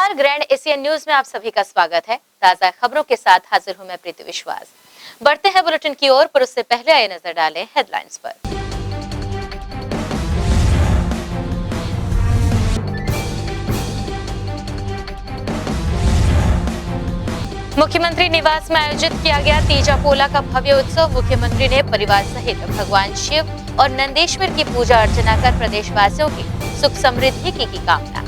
नमस्कार, grand Asian news में आप सभी का स्वागत है। ताजा खबरों के साथ हाजिर हूं मैं प्रीति विश्वास। बढ़ते हैं बुलेटिन की ओर, पर उससे पहले आइए नजर डालें हेडलाइंस पर। मुख्यमंत्री निवास में आयोजित किया गया तीजा पोला का भव्य उत्सव। मुख्यमंत्री ने परिवार सहित भगवान शिव और नंदेश्वर की पूजा अर्चना कर प्रदेशवासियों की सुख समृद्धि की कामना।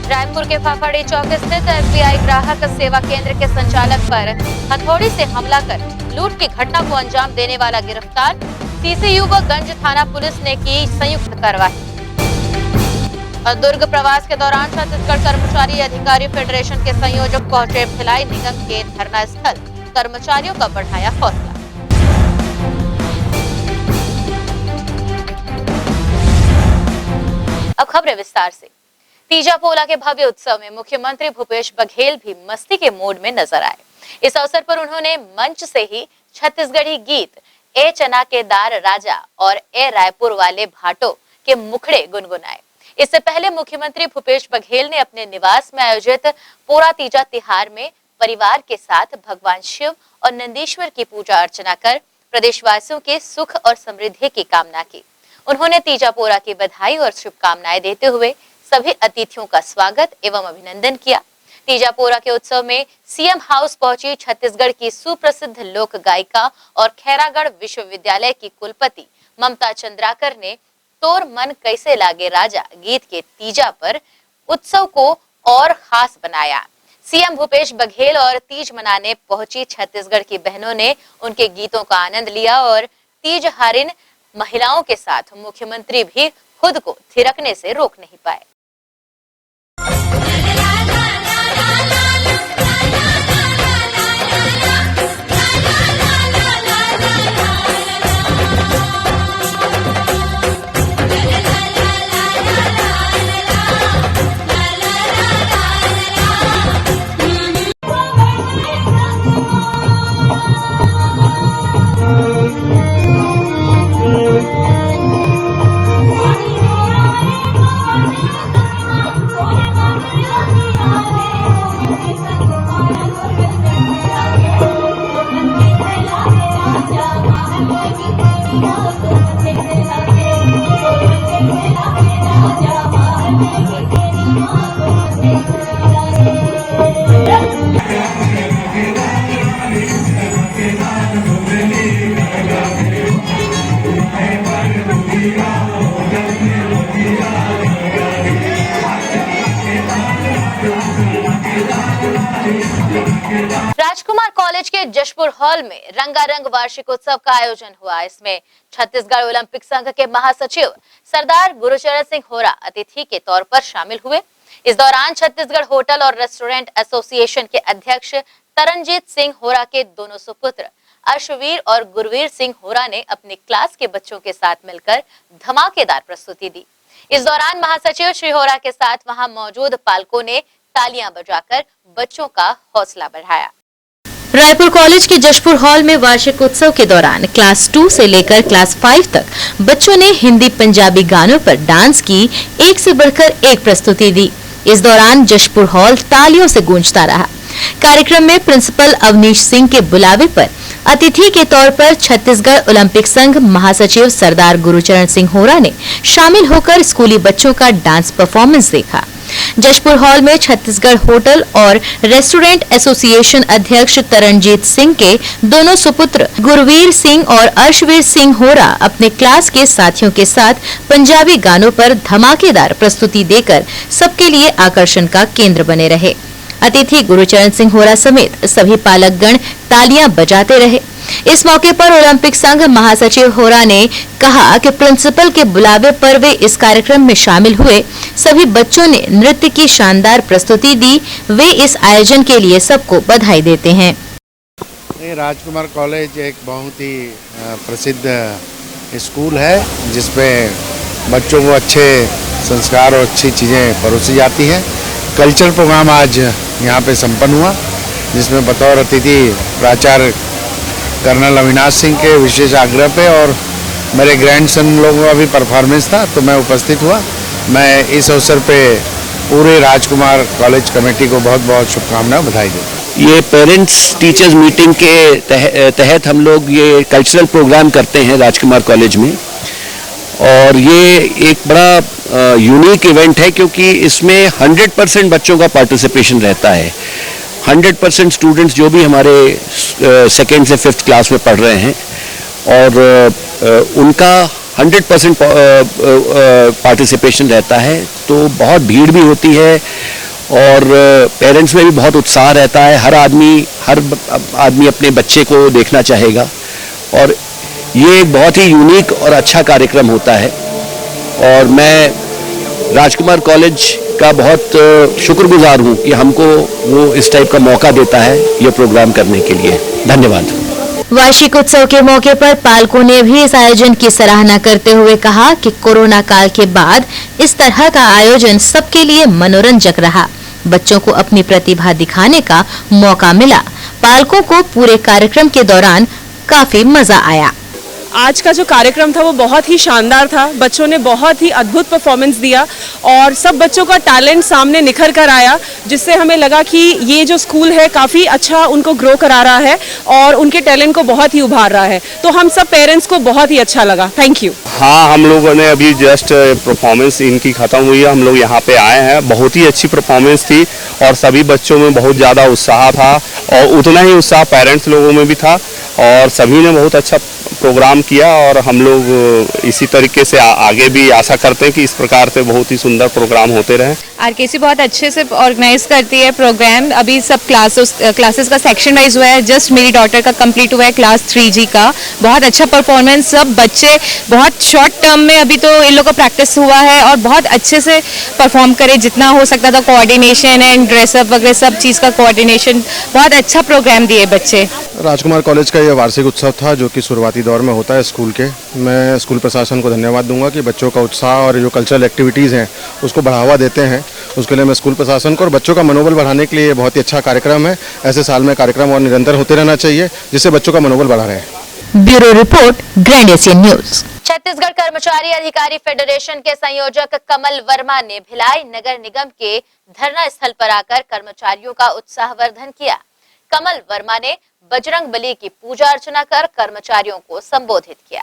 रायपुर के फाफाड़ी चौक स्थित एसबीआई ग्राहक सेवा केंद्र के संचालक पर हथौड़ी से हमला कर लूट की घटना को अंजाम देने वाला गिरफ्तार। सीसीयू व गंज थाना पुलिस ने की संयुक्त कार्रवाई। और दुर्ग प्रवास के दौरान छत्तीसगढ़ कर्मचारी अधिकारी फेडरेशन के संयोजक पहुंचे भिलाई निगम के धरना स्थल। कर्मचारियों का बढ़ाया हौसला। अब खबरें विस्तार से। तीजा पोला के भव्य उत्सव में मुख्यमंत्री भूपेश बघेल भी मस्ती के मूड में नजर आए। इस अवसर पर उन्होंने मंच से ही छत्तीसगढ़ी गीत ए चना के दार राजा और ए रायपुर वाले भाटो के मुखड़े गुनगुनाए। इससे पहले मुख्यमंत्री भूपेश बघेल ने अपने निवास में आयोजित पोरा तीजा तिहार में परिवार के साथ भगवान शिव और नंदीश्वर की पूजा अर्चना कर प्रदेशवासियों के सुख और समृद्धि की कामना की। उन्होंने तीजा पोरा की बधाई और शुभकामनाएं देते हुए सभी अतिथियों का स्वागत एवं अभिनंदन किया। तीजा पोरा के उत्सव में सीएम हाउस पहुंची छत्तीसगढ़ की सुप्रसिद्ध लोक गायिका और खैरागढ़ विश्वविद्यालय की कुलपति ममता चंद्राकर ने तोर मन कैसे लागे राजा गीत के तीजा पर उत्सव को और खास बनाया। सीएम भूपेश बघेल और तीज मनाने पहुंची छत्तीसगढ़ की बहनों ने उनके गीतों का आनंद लिया और तीज हारिन महिलाओं के साथ मुख्यमंत्री भी खुद को थिरकने से रोक नहीं पाए। राजकुमार कॉलेज के जशपुर हॉल में रंगारंग वार्षिक उत्सव का आयोजन हुआ। इसमें छत्तीसगढ़ ओलंपिक संघ के महासचिव सरदार गुरुचरण सिंह होरा अतिथि के तौर पर शामिल हुए। इस दौरान छत्तीसगढ़ होटल और रेस्टोरेंट एसोसिएशन के अध्यक्ष तरनजीत सिंह होरा के दोनों सुपुत्र अर्शवीर और गुरवीर सिंह होरा ने अपनी क्लास के बच्चों के साथ मिलकर धमाकेदार प्रस्तुति दी। इस दौरान महासचिव श्री होरा के साथ वहां मौजूद पालकों ने तालियां बजाकर बच्चों का हौसला बढ़ाया। रायपुर कॉलेज के जशपुर हॉल में वार्षिक उत्सव के दौरान क्लास 2 से लेकर क्लास 5 तक बच्चों ने हिंदी पंजाबी गानों पर डांस की एक से बढ़कर एक प्रस्तुति दी। इस दौरान जशपुर हॉल तालियों से गूंजता रहा। कार्यक्रम में प्रिंसिपल अवनीश सिंह के बुलावे पर अतिथि के तौर पर छत्तीसगढ़ ओलंपिक संघ महासचिव सरदार गुरुचरण सिंह होरा ने शामिल होकर स्कूली बच्चों का डांस परफॉर्मेंस देखा। जशपुर हॉल में छत्तीसगढ़ होटल और रेस्टोरेंट एसोसिएशन अध्यक्ष तरनजीत सिंह के दोनों सुपुत्र गुरवीर सिंह और अर्शवीर सिंह होरा अपने क्लास के साथियों के साथ पंजाबी गानों पर धमाकेदार प्रस्तुति देकर सबके लिए आकर्षण का केंद्र बने रहे। अतिथि गुरुचरण सिंह होरा समेत सभी पालकगण तालियां बजाते रहे। इस मौके पर ओलंपिक संघ महासचिव होरा ने कहा कि प्रिंसिपल के बुलावे पर वे इस कार्यक्रम में शामिल हुए। सभी बच्चों ने नृत्य की शानदार प्रस्तुति दी। वे इस आयोजन के लिए सबको बधाई देते हैं। राजकुमार कॉलेज एक बहुत ही प्रसिद्ध स्कूल है जिसमें बच्चों को अच्छे संस्कार और अच्छी चीज़ें परोसी जाती हैं। कल्चर प्रोग्राम आज यहाँ पे संपन्न हुआ जिसमें बतौर अतिथि प्राचार्य कर्नल अविनाश सिंह के विशेष आग्रह पे और मेरे ग्रैंडसन लोगों का भी परफॉर्मेंस था तो मैं उपस्थित हुआ। मैं इस अवसर पे पूरे राजकुमार कॉलेज कमेटी को बहुत बहुत शुभकामनाएं, बधाई देता हूं। ये पेरेंट्स टीचर्स मीटिंग के तहत हम लोग ये कल्चरल प्रोग्राम करते हैं राजकुमार कॉलेज में, और ये एक बड़ा यूनिक इवेंट है क्योंकि इसमें 100% बच्चों का पार्टिसिपेशन रहता है। 100% स्टूडेंट्स जो भी हमारे सेकेंड से 5th क्लास में पढ़ रहे हैं, और उनका 100% पार्टिसिपेशन रहता है, तो बहुत भीड़ भी होती है और पेरेंट्स में भी बहुत उत्साह रहता है। हर आदमी अपने बच्चे को देखना चाहेगा, और ये एक बहुत ही यूनिक और अच्छा कार्यक्रम होता है, और मैं राजकुमार कॉलेज का बहुत शुक्रगुजार हूँ कि हमको वो इस टाइप का मौका देता है ये प्रोग्राम करने के लिए। धन्यवाद। वार्षिक उत्सव के मौके पर पालकों ने भी इस आयोजन की सराहना करते हुए कहा कि कोरोना काल के बाद इस तरह का आयोजन सबके लिए मनोरंजक रहा। बच्चों को अपनी प्रतिभा दिखाने का मौका मिला। पालकों को पूरे कार्यक्रम के दौरान काफी मजा आया। आज का जो कार्यक्रम था वो बहुत ही शानदार था। बच्चों ने बहुत ही अद्भुत परफॉर्मेंस दिया और सब बच्चों का टैलेंट सामने निखर कर आया, जिससे हमें लगा कि ये जो स्कूल है काफ़ी अच्छा उनको ग्रो करा रहा है और उनके टैलेंट को बहुत ही उभार रहा है। तो हम सब पेरेंट्स को बहुत ही अच्छा लगा। Thank you. हाँ, हम लोगों ने अभी जस्ट परफॉर्मेंस इनकी ख़त्म हुई है, हम लोग यहाँ पे आए हैं। बहुत ही अच्छी परफॉर्मेंस थी और सभी बच्चों में बहुत ज़्यादा उत्साह था, और उतना ही उत्साह पेरेंट्स लोगों में भी था, और सभी ने बहुत अच्छा प्रोग्राम किया। और हम लोग इसी तरीके से आगे भी आशा करते हैं कि इस प्रकार से बहुत ही सुंदर प्रोग्राम होते रहें। आरकेसी बहुत अच्छे से ऑर्गेनाइज करती है प्रोग्राम। अभी सब क्लासेस का सेक्शन वाइज हुआ है। जस्ट मेरी डॉटर का कंप्लीट हुआ है क्लास 3G का। बहुत अच्छा परफॉर्मेंस, सब बच्चे बहुत शॉर्ट टर्म में अभी तो इन लोगों का प्रैक्टिस हुआ है और बहुत अच्छे से परफॉर्म करे जितना हो सकता था। कोऑर्डिनेशन एंड ड्रेसअप वगैरह सब चीज़ का कोऑर्डिनेशन, बहुत अच्छा प्रोग्राम दिए बच्चे। राजकुमार कॉलेज का ये वार्षिक उत्सव था जो कि शुरुआती दौर में होता है स्कूल के। मैं स्कूल प्रशासन को धन्यवाद दूंगा कि बच्चों का उत्साह और जो कल्चरल एक्टिविटीज़ हैं उसको बढ़ावा देते हैं। उसके लिए मैं स्कूल प्रशासन को और बच्चों का मनोबल बढ़ाने के लिए बहुत ही अच्छा कार्यक्रम है। ऐसे साल में कार्यक्रम और निरंतर होते रहना चाहिए जिससे बच्चों का मनोबल बढ़ा रहे। Bureau report, grand Asian news. Chhattisgarh कर्मचारी अधिकारी फेडरेशन के संयोजक कमल वर्मा ने भिलाई नगर निगम के धरना स्थल पर आकर कर्मचारियों का उत्साहवर्धन किया। कमल वर्मा ने बजरंग बली की पूजा अर्चना कर कर्मचारियों को संबोधित किया।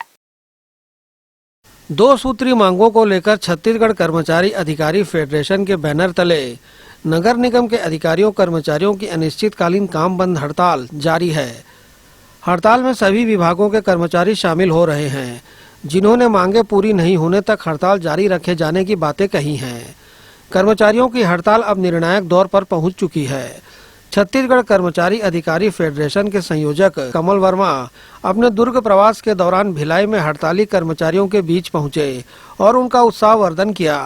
2 सूत्री मांगों को लेकर छत्तीसगढ़ कर्मचारी अधिकारी फेडरेशन के बैनर तले नगर निगम के अधिकारियों कर्मचारियों की अनिश्चितकालीन काम बंद हड़ताल जारी है। हड़ताल में सभी विभागों के कर्मचारी शामिल हो रहे हैं, जिन्होंने मांगे पूरी नहीं होने तक हड़ताल जारी रखे जाने की बातें कही हैं। कर्मचारियों की हड़ताल अब निर्णायक दौर पर पहुंच चुकी है। छत्तीसगढ़ कर्मचारी अधिकारी फेडरेशन के संयोजक कमल वर्मा अपने दुर्ग प्रवास के दौरान भिलाई में हड़ताली कर्मचारियों के बीच पहुंचे और उनका उत्साहवर्धन किया।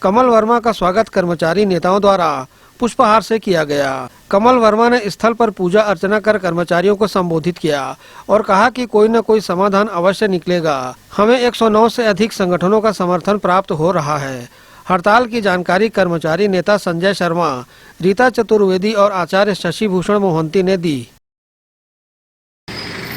कमल वर्मा का स्वागत कर्मचारी नेताओं द्वारा पुष्पहार से किया गया। कमल वर्मा ने स्थल पर पूजा अर्चना कर कर्मचारियों को संबोधित किया और कहा कि कोई न कोई समाधान अवश्य निकलेगा। हमें 109 से अधिक संगठनों का समर्थन प्राप्त हो रहा है। हड़ताल की जानकारी कर्मचारी नेता संजय शर्मा, रीता चतुर्वेदी और आचार्य शशि भूषण मोहंती ने दी।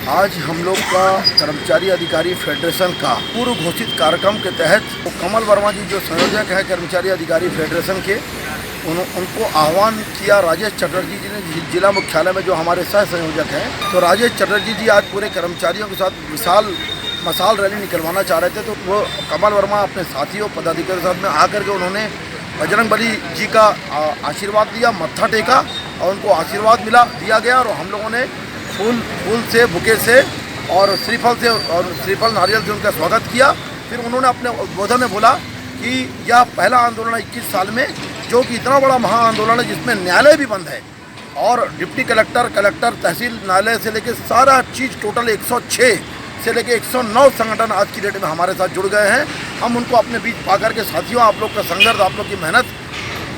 आज हम लोग का कर्मचारी अधिकारी फेडरेशन का पूर्व घोषित कार्यक्रम के तहत तो कमल वर्मा जी जो संयोजक है कर्मचारी अधिकारी फेडरेशन के, उनको आह्वान किया राजेश चटर्जी जी ने जिला मुख्यालय में, जो हमारे सह संयोजक हैं। तो राजेश चटर्जी जी आज पूरे कर्मचारियों के साथ विशाल मसाल रैली निकलवाना चाह रहे थे। तो वो कमल वर्मा अपने साथियों पदाधिकारियों के साथ में आकर के उन्होंने बजरंग बली जी का आशीर्वाद दिया, मत्था टेका और उनको आशीर्वाद दिया गया। और हम लोगों ने फूल से, बुके से और श्रीफल नारियल से उनका स्वागत किया। फिर उन्होंने अपने उद्बोधन में बोला कि यह पहला आंदोलन 21 साल में, जो कि इतना बड़ा महा आंदोलन है जिसमें न्यायालय भी बंद है और डिप्टी कलेक्टर, तहसील न्यायालय से लेकर सारा चीज़ टोटल 106 से लेकर 109 संगठन आज की डेट में हमारे साथ जुड़ गए हैं। हम उनको अपने बीच पाकर के साथियों, आप लोग का संघर्ष, आप लोग की मेहनत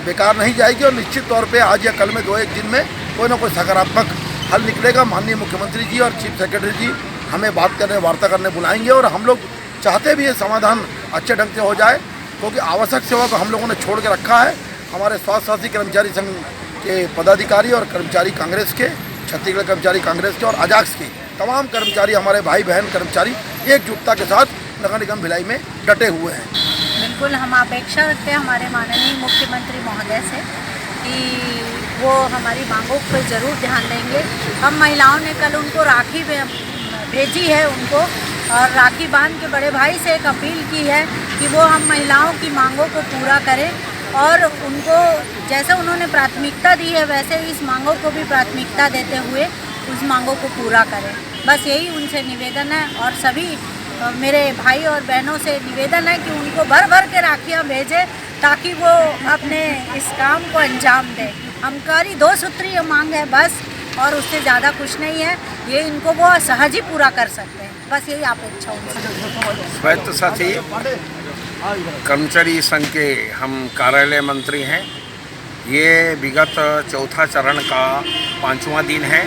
बेकार नहीं जाएगी और निश्चित तौर पे आज या कल में 2-1 दिन में कोई ना कोई सकारात्मक हल निकलेगा। माननीय मुख्यमंत्री जी और चीफ सेक्रेटरी जी हमें बात करने, वार्ता करने बुलाएंगे और हम लोग चाहते भी ये समाधान अच्छे ढंग से हो जाए, क्योंकि आवश्यक सेवा को हम लोगों ने छोड़ के रखा है। हमारे स्वास्थ्य साथी कर्मचारी संघ के पदाधिकारी और कर्मचारी कांग्रेस के, छत्तीसगढ़ कर्मचारी कांग्रेस के और अजाक्स के तमाम कर्मचारी, हमारे भाई बहन कर्मचारी एकजुटता के साथ नगर निगम भिलाई में डटे हुए हैं। बिल्कुल हम अपेक्षा रखते हैं हमारे माननीय मुख्यमंत्री महोदय से कि वो हमारी मांगों पर ज़रूर ध्यान देंगे। हम महिलाओं ने कल उनको राखी भेजी है उनको, और राखी बांध के बड़े भाई से एक अपील की है कि वो हम महिलाओं की मांगों को पूरा करें, और उनको जैसे उन्होंने प्राथमिकता दी है वैसे इस मांगों को भी प्राथमिकता देते हुए उस मांगों को पूरा करें। बस यही उनसे निवेदन है, और सभी मेरे भाई और बहनों से निवेदन है कि उनको भर भर के राखियाँ भेजें ताकि वो अपने इस काम को अंजाम दें। हमारी 2 सूत्रीय मांग है बस, और उससे ज़्यादा कुछ नहीं है। ये इनको वो सहज ही पूरा कर सकते हैं, बस यही अपेक्षा उनसे। स्वायत्त साथी कर्मचारी संघ के हम कार्यालय मंत्री हैं। ये विगत चौथा चरण का 5वां दिन है।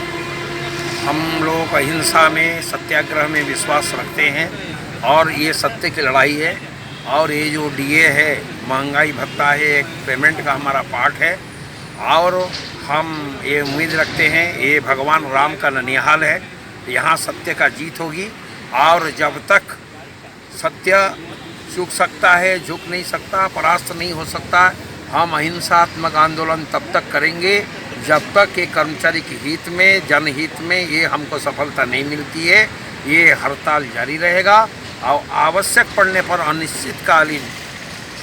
हम लोग अहिंसा में, सत्याग्रह में विश्वास रखते हैं, और ये सत्य की लड़ाई है। और ये जो डीए है, महंगाई भत्ता है, एक पेमेंट का हमारा पार्ट है, और हम ये उम्मीद रखते हैं ये भगवान राम का ननिहाल है। यहाँ सत्य का जीत होगी, और जब तक सत्य झुक सकता है, झुक नहीं सकता, परास्त नहीं हो सकता, हम अहिंसात्मक आंदोलन तब तक करेंगे जब तक ये कर्मचारी के हित में, जनहित में ये हमको सफलता नहीं मिलती है। ये हड़ताल जारी रहेगा, और आवश्यक पड़ने पर अनिश्चितकालीन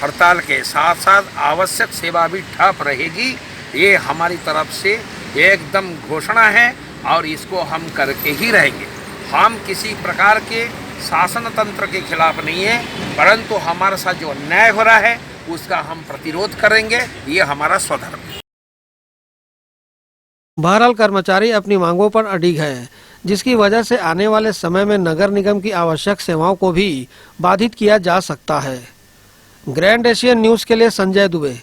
हड़ताल के साथ साथ आवश्यक सेवा भी ठप रहेगी। ये हमारी तरफ से एकदम घोषणा है, और इसको हम करके ही रहेंगे। हम किसी प्रकार के शासन तंत्र के खिलाफ नहीं है, परंतु हमारे साथ जो अन्याय हो रहा है उसका हम प्रतिरोध करेंगे। ये हमारा स्वधर्म है। बहरहाल कर्मचारी अपनी मांगों पर अडिग है, जिसकी वजह से आने वाले समय में नगर निगम की आवश्यक सेवाओं को भी बाधित किया जा सकता है। ग्रैंड एशियन न्यूज के लिए संजय दुबे।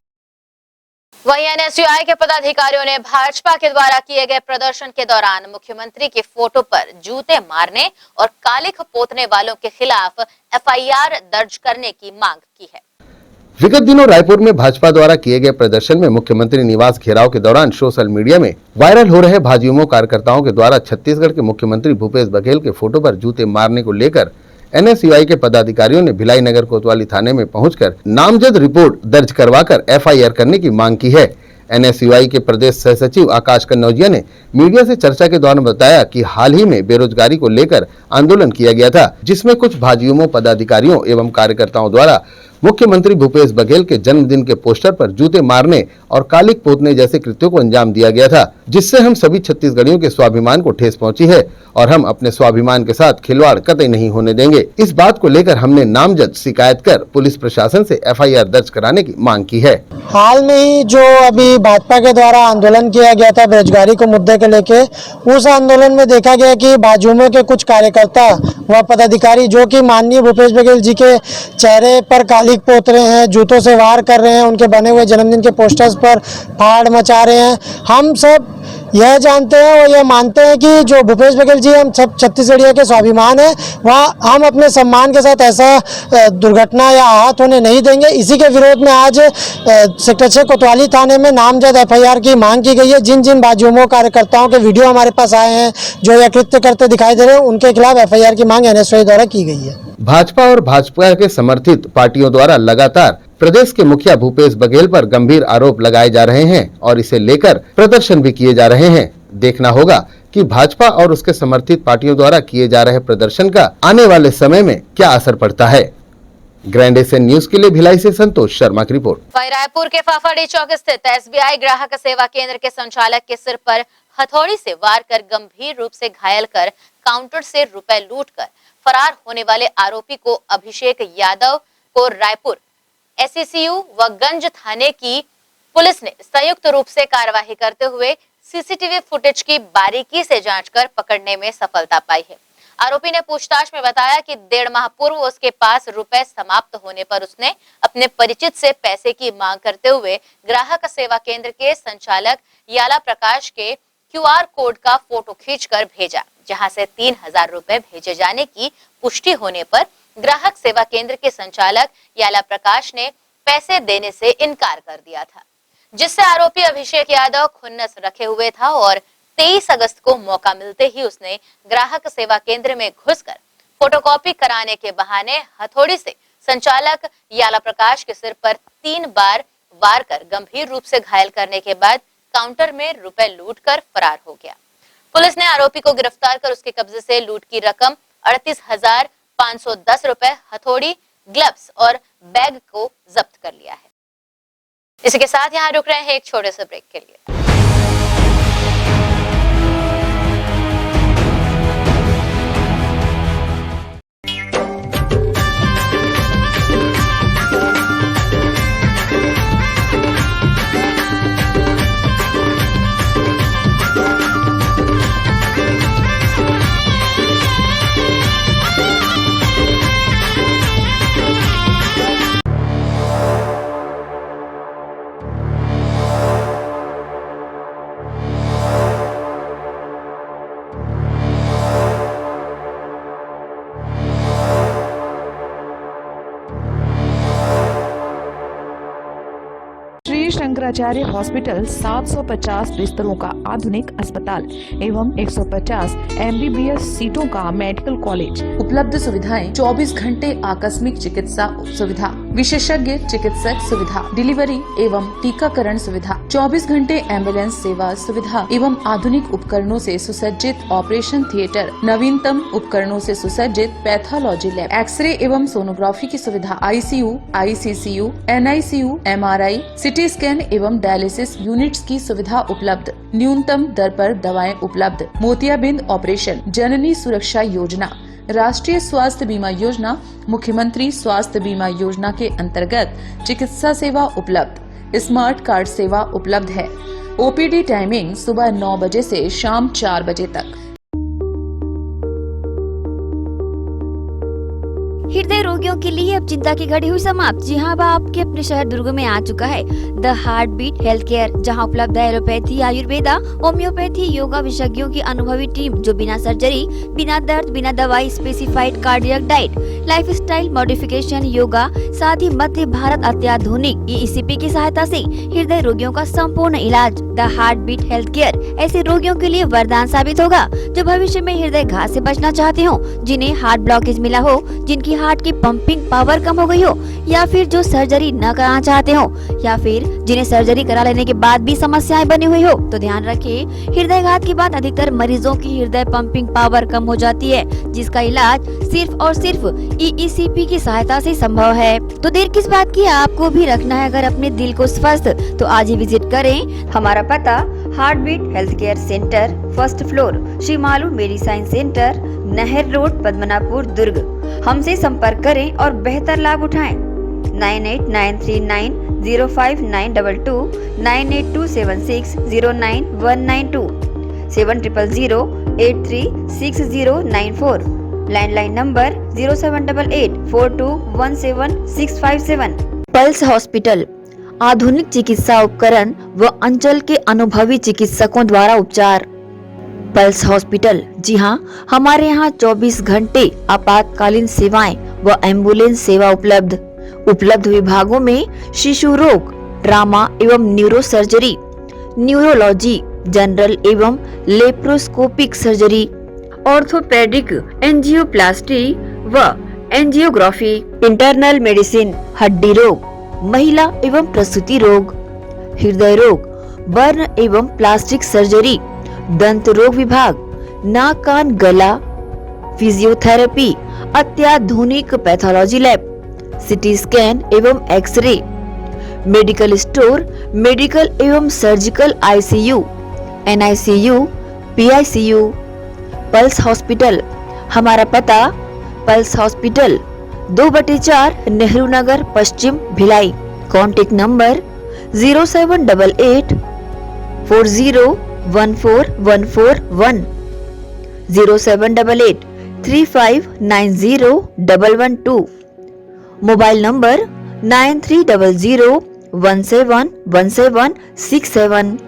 वहीं एनएसयूआई के पदाधिकारियों ने भाजपा के द्वारा किए गए प्रदर्शन के दौरान मुख्यमंत्री के फोटो पर जूते मारने और कालिख पोतने वालों के खिलाफ एफआईआर दर्ज करने की मांग की है। विगत दिनों रायपुर में भाजपा द्वारा किए गए प्रदर्शन में मुख्यमंत्री निवास घेराव के दौरान सोशल मीडिया में वायरल हो रहे भाजयुमो कार्यकर्ताओं के द्वारा छत्तीसगढ़ के मुख्यमंत्री भूपेश बघेल के फोटो पर जूते मारने को लेकर एनएसयूआई के पदाधिकारियों ने भिलाई नगर कोतवाली थाने में पहुंचकर नामजद रिपोर्ट दर्ज करवाकर एफआईआर करने की मांग की है। एनएसयूआई के प्रदेश सह सचिव आकाश कन्नौजिया ने मीडिया से चर्चा के दौरान बताया कि हाल ही में बेरोजगारी को लेकर आंदोलन किया गया था, जिसमें कुछ भाजयुमो पदाधिकारियों एवं कार्यकर्ताओं द्वारा मुख्यमंत्री भूपेश बघेल के जन्मदिन के पोस्टर पर जूते मारने और कालिख पोतने जैसे कृत्यों को अंजाम दिया गया था, जिससे हम सभी छत्तीसगढ़ियों के स्वाभिमान को ठेस पहुंची है, और हम अपने स्वाभिमान के साथ खिलवाड़ कतई नहीं होने देंगे। इस बात को लेकर हमने नामजद शिकायत कर पुलिस प्रशासन से एफआईआर दर्ज कराने की मांग की है। हाल में ही जो अभी भाजपा के द्वारा आंदोलन किया गया था बेरोजगारी को मुद्दे के लेके, उस आंदोलन में देखा गया कि भाजयुमो के कुछ कार्यकर्ता व पदाधिकारी जो कि माननीय भूपेश बघेल जी के चेहरे पर कालिख पोत रहे हैं, जूतों से वार कर रहे हैं, उनके बने हुए जन्मदिन के पोस्टर्स पर फाड़ मचा रहे हैं। हम सब यह जानते हैं और यह मानते हैं कि जो भूपेश बघेल जी हम सब छत्तीसगढ़िया के स्वाभिमान है, वहाँ हम अपने सम्मान के साथ ऐसा दुर्घटना या आहत होने नहीं देंगे। इसी के विरोध में आज सेक्टर 6 कोतवाली थाने में नामजद एफआईआर की मांग की गई है। जिन जिन भाजयुमो कार्यकर्ताओं के वीडियो हमारे पास आए हैं जो यह कृत्य करते दिखाई दे रहे हैं, उनके खिलाफ एफआईआर की मांग एनएसयूआई द्वारा की गई है। भाजपा और भाजपा के समर्थित पार्टियों द्वारा लगातार प्रदेश के मुखिया भूपेश बघेल पर गंभीर आरोप लगाए जा रहे हैं और इसे लेकर प्रदर्शन भी किए जा रहे हैं। देखना होगा कि भाजपा और उसके समर्थित पार्टियों द्वारा किए जा रहे प्रदर्शन का आने वाले समय में क्या असर पड़ता है। ग्रैंड एशियन न्यूज के लिए भिलाई से संतोष शर्मा की रिपोर्ट। वहीं रायपुर के फाफाडी चौक स्थित एसबीआई ग्राहक सेवा केंद्र के संचालक के सिर पर हथौड़ी से वार कर गंभीर रूप से घायल कर काउंटर से रुपए लूटकर फरार होने वाले आरोपी को अभिषेक यादव को रायपुर एससीयू व गंज थाने की पुलिस ने संयुक्त रूप से कार्रवाई करते हुए सीसीटीवी फुटेज की बारीकी से जांच कर पकड़ने में सफलता पाई है। आरोपी ने पूछताछ में बताया कि 1.5 माह पूर्व उसके पास रुपए समाप्त होने पर उसने अपने परिचित से पैसे की मांग करते हुए ग्राहक सेवा केंद्र के संचालक याला प्रकाश के क्यूआर कोड का फोटो खींचकर भेजा, जहां से 3,000 रुपए भेजे जाने की पुष्टि होने पर ग्राहक सेवा केंद्र के संचालक याला प्रकाश ने पैसे देने से इनकार कर दिया था, जिससे आरोपी अभिषेक यादव खुन्नस रखे हुए था और 23 अगस्त को मौका मिलते ही उसने ग्राहक सेवा केंद्र में घुसकर फोटोकॉपी कराने के बहाने हथौड़ी से संचालक याला प्रकाश के सिर पर 3 बार वार कर गंभीर रूप से घायल करने के बाद काउंटर में रुपए लूटकर फरार हो गया। पुलिस ने आरोपी को गिरफ्तार कर उसके कब्जे से लूट की रकम 38,510 रुपए, हथौड़ी, ग्लव्स और बैग को जब्त कर लिया है। इसी के साथ यहाँ रुक रहे हैं एक छोटे से ब्रेक के लिए। श्री शंकराचार्य हॉस्पिटल 750 बिस्तरों का आधुनिक अस्पताल एवं 150 MBBS सीटों का मेडिकल कॉलेज। उपलब्ध सुविधाएं 24 घंटे आकस्मिक चिकित्सा सुविधा, विशेषज्ञ चिकित्सक सुविधा, डिलीवरी एवं टीकाकरण सुविधा, 24 घंटे एम्बुलेंस सेवा सुविधा एवं आधुनिक उपकरणों से सुसज्जित ऑपरेशन थिएटर, नवीनतम उपकरणों से सुसज्जित पैथोलॉजी लैब, एक्सरे एवं सोनोग्राफी की सुविधा, ICU, ICCU, NICU, MRI, city scan एवं डायलिसिस यूनिट्स की सुविधा उपलब्ध। न्यूनतम दर पर दवाएं उपलब्ध। मोतियाबिंद ऑपरेशन, जननी सुरक्षा योजना, राष्ट्रीय स्वास्थ्य बीमा योजना, मुख्यमंत्री स्वास्थ्य बीमा योजना के अंतर्गत चिकित्सा सेवा उपलब्ध। स्मार्ट कार्ड सेवा उपलब्ध है। OPD टाइमिंग सुबह 9 बजे से शाम 4 बजे तक। हृदय रोगियों के लिए अब चिंता की घड़ी हुई समाप्त। जी हाँ, अब आपके अपने शहर दुर्ग में आ चुका है the heart beat health care, जहाँ उपलब्ध है एलोपैथी, आयुर्वेदा, होम्योपैथी, योगा विशेषज्ञों की अनुभवी टीम जो बिना सर्जरी, बिना दर्द, बिना दवाई, specified cardiac diet, lifestyle modification, yoga, साथ ही मध्य भारत अत्याधुनिक ECP की सहायता से हृदय रोगियों का संपूर्ण इलाज। The heart beat health care ऐसे रोगियों के लिए वरदान साबित होगा जो भविष्य में हृदय घात से बचना चाहते हो, जिन्हें हार्ट ब्लॉकेज मिला हो, जिनकी हार्ट की पंपिंग पावर कम हो गई हो, या फिर जो सर्जरी न कराना चाहते हो, या फिर जिन्हें सर्जरी करा लेने के बाद भी समस्याएं बनी हुई हो। तो ध्यान रखिए, हृदयघात के बाद अधिकतर मरीजों की हृदय पंपिंग पावर कम हो जाती है, जिसका इलाज सिर्फ और सिर्फ ECP की सहायता से संभव है। तो देर किस बात की, आपको भी रखना है अगर अपने दिल को स्वस्थ, तो आज ही विजिट करें। हमारा पता heart beat health care centre, 1st floor, Shri Malu medicine centre, नहर रोड, पद्मनापुर, दुर्ग। हमसे संपर्क करें और बेहतर लाभ उठाएं। 9893905922, 9827609192, 7000836094, लैंडलाइन नंबर 0788421767। पल्स हॉस्पिटल, आधुनिक चिकित्सा उपकरण व अंचल के अनुभवी चिकित्सकों द्वारा उपचार। पल्स हॉस्पिटल, जी हाँ, हमारे यहाँ 24 घंटे आपातकालीन सेवाएं व एम्बुलेंस सेवा उपलब्ध। उपलब्ध विभागों में शिशु रोग, ट्रामा एवं न्यूरो सर्जरी, न्यूरोलॉजी, जनरल एवं लेप्रोस्कोपिक सर्जरी, ऑर्थोपेडिक, एंजियोप्लास्टी व एंजियोग्राफी, इंटरनल मेडिसिन, हड्डी रोग, महिला एवं प्रसूति रोग, हृदय रोग, बर्न एवं प्लास्टिक सर्जरी, दंत रोग विभाग, नाक कान गला, फिजियोथेरेपी, अत्याधुनिक पैथोलॉजी लैब, सिटी स्कैन एवं एक्सरे, मेडिकल स्टोर, मेडिकल एवं surgical ICU, NICU, PICU। Pulse hospital, हमारा पता पल्स हॉस्पिटल 2/4 नेहरू नगर पश्चिम Bhilai. Contact number 0788 401414 0788 35901112। Mobile number 9300171767।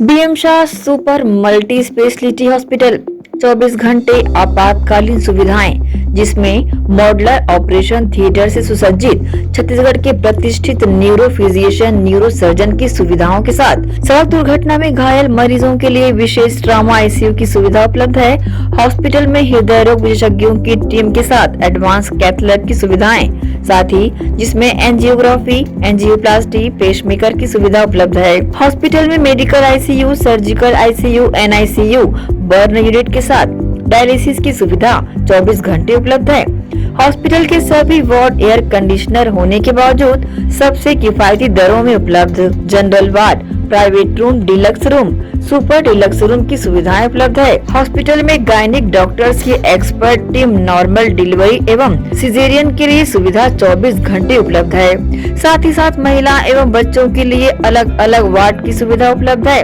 BM Shah super multi speciality hospital, 24 घंटे आपातकालीन सुविधाएं, जिसमें मॉडुलर ऑपरेशन थिएटर से सुसज्जित छत्तीसगढ़ के प्रतिष्ठित न्यूरो फिजिशियन न्यूरो सर्जन की सुविधाओं के साथ सड़क दुर्घटना में घायल मरीजों के लिए विशेष ट्रॉमा आईसीयू की सुविधा उपलब्ध है। हॉस्पिटल में हृदय रोग विशेषज्ञों की टीम के साथ एडवांस कैथ लैब की सुविधाएं, साथ ही जिसमें एंजियोग्राफी, एंजियोप्लास्टी, पेसमेकर की सुविधा उपलब्ध है। हॉस्पिटल में medical ICU, surgical ICU, NICU, burn unit के साथ डायलिसिस की सुविधा 24 घंटे उपलब्ध है। हॉस्पिटल के सभी वार्ड एयर कंडीशनर होने के बावजूद सबसे किफायती दरों में उपलब्ध। General ward, private room, deluxe room, super deluxe room की सुविधाएं उपलब्ध है। हॉस्पिटल में गायनिक डॉक्टर्स की एक्सपर्ट टीम नॉर्मल डिलीवरी एवं सिजेरियन के लिए सुविधा 24 घंटे उपलब्ध है। साथ ही साथ महिला एवं बच्चों के लिए अलग अलग वार्ड की सुविधा उपलब्ध है।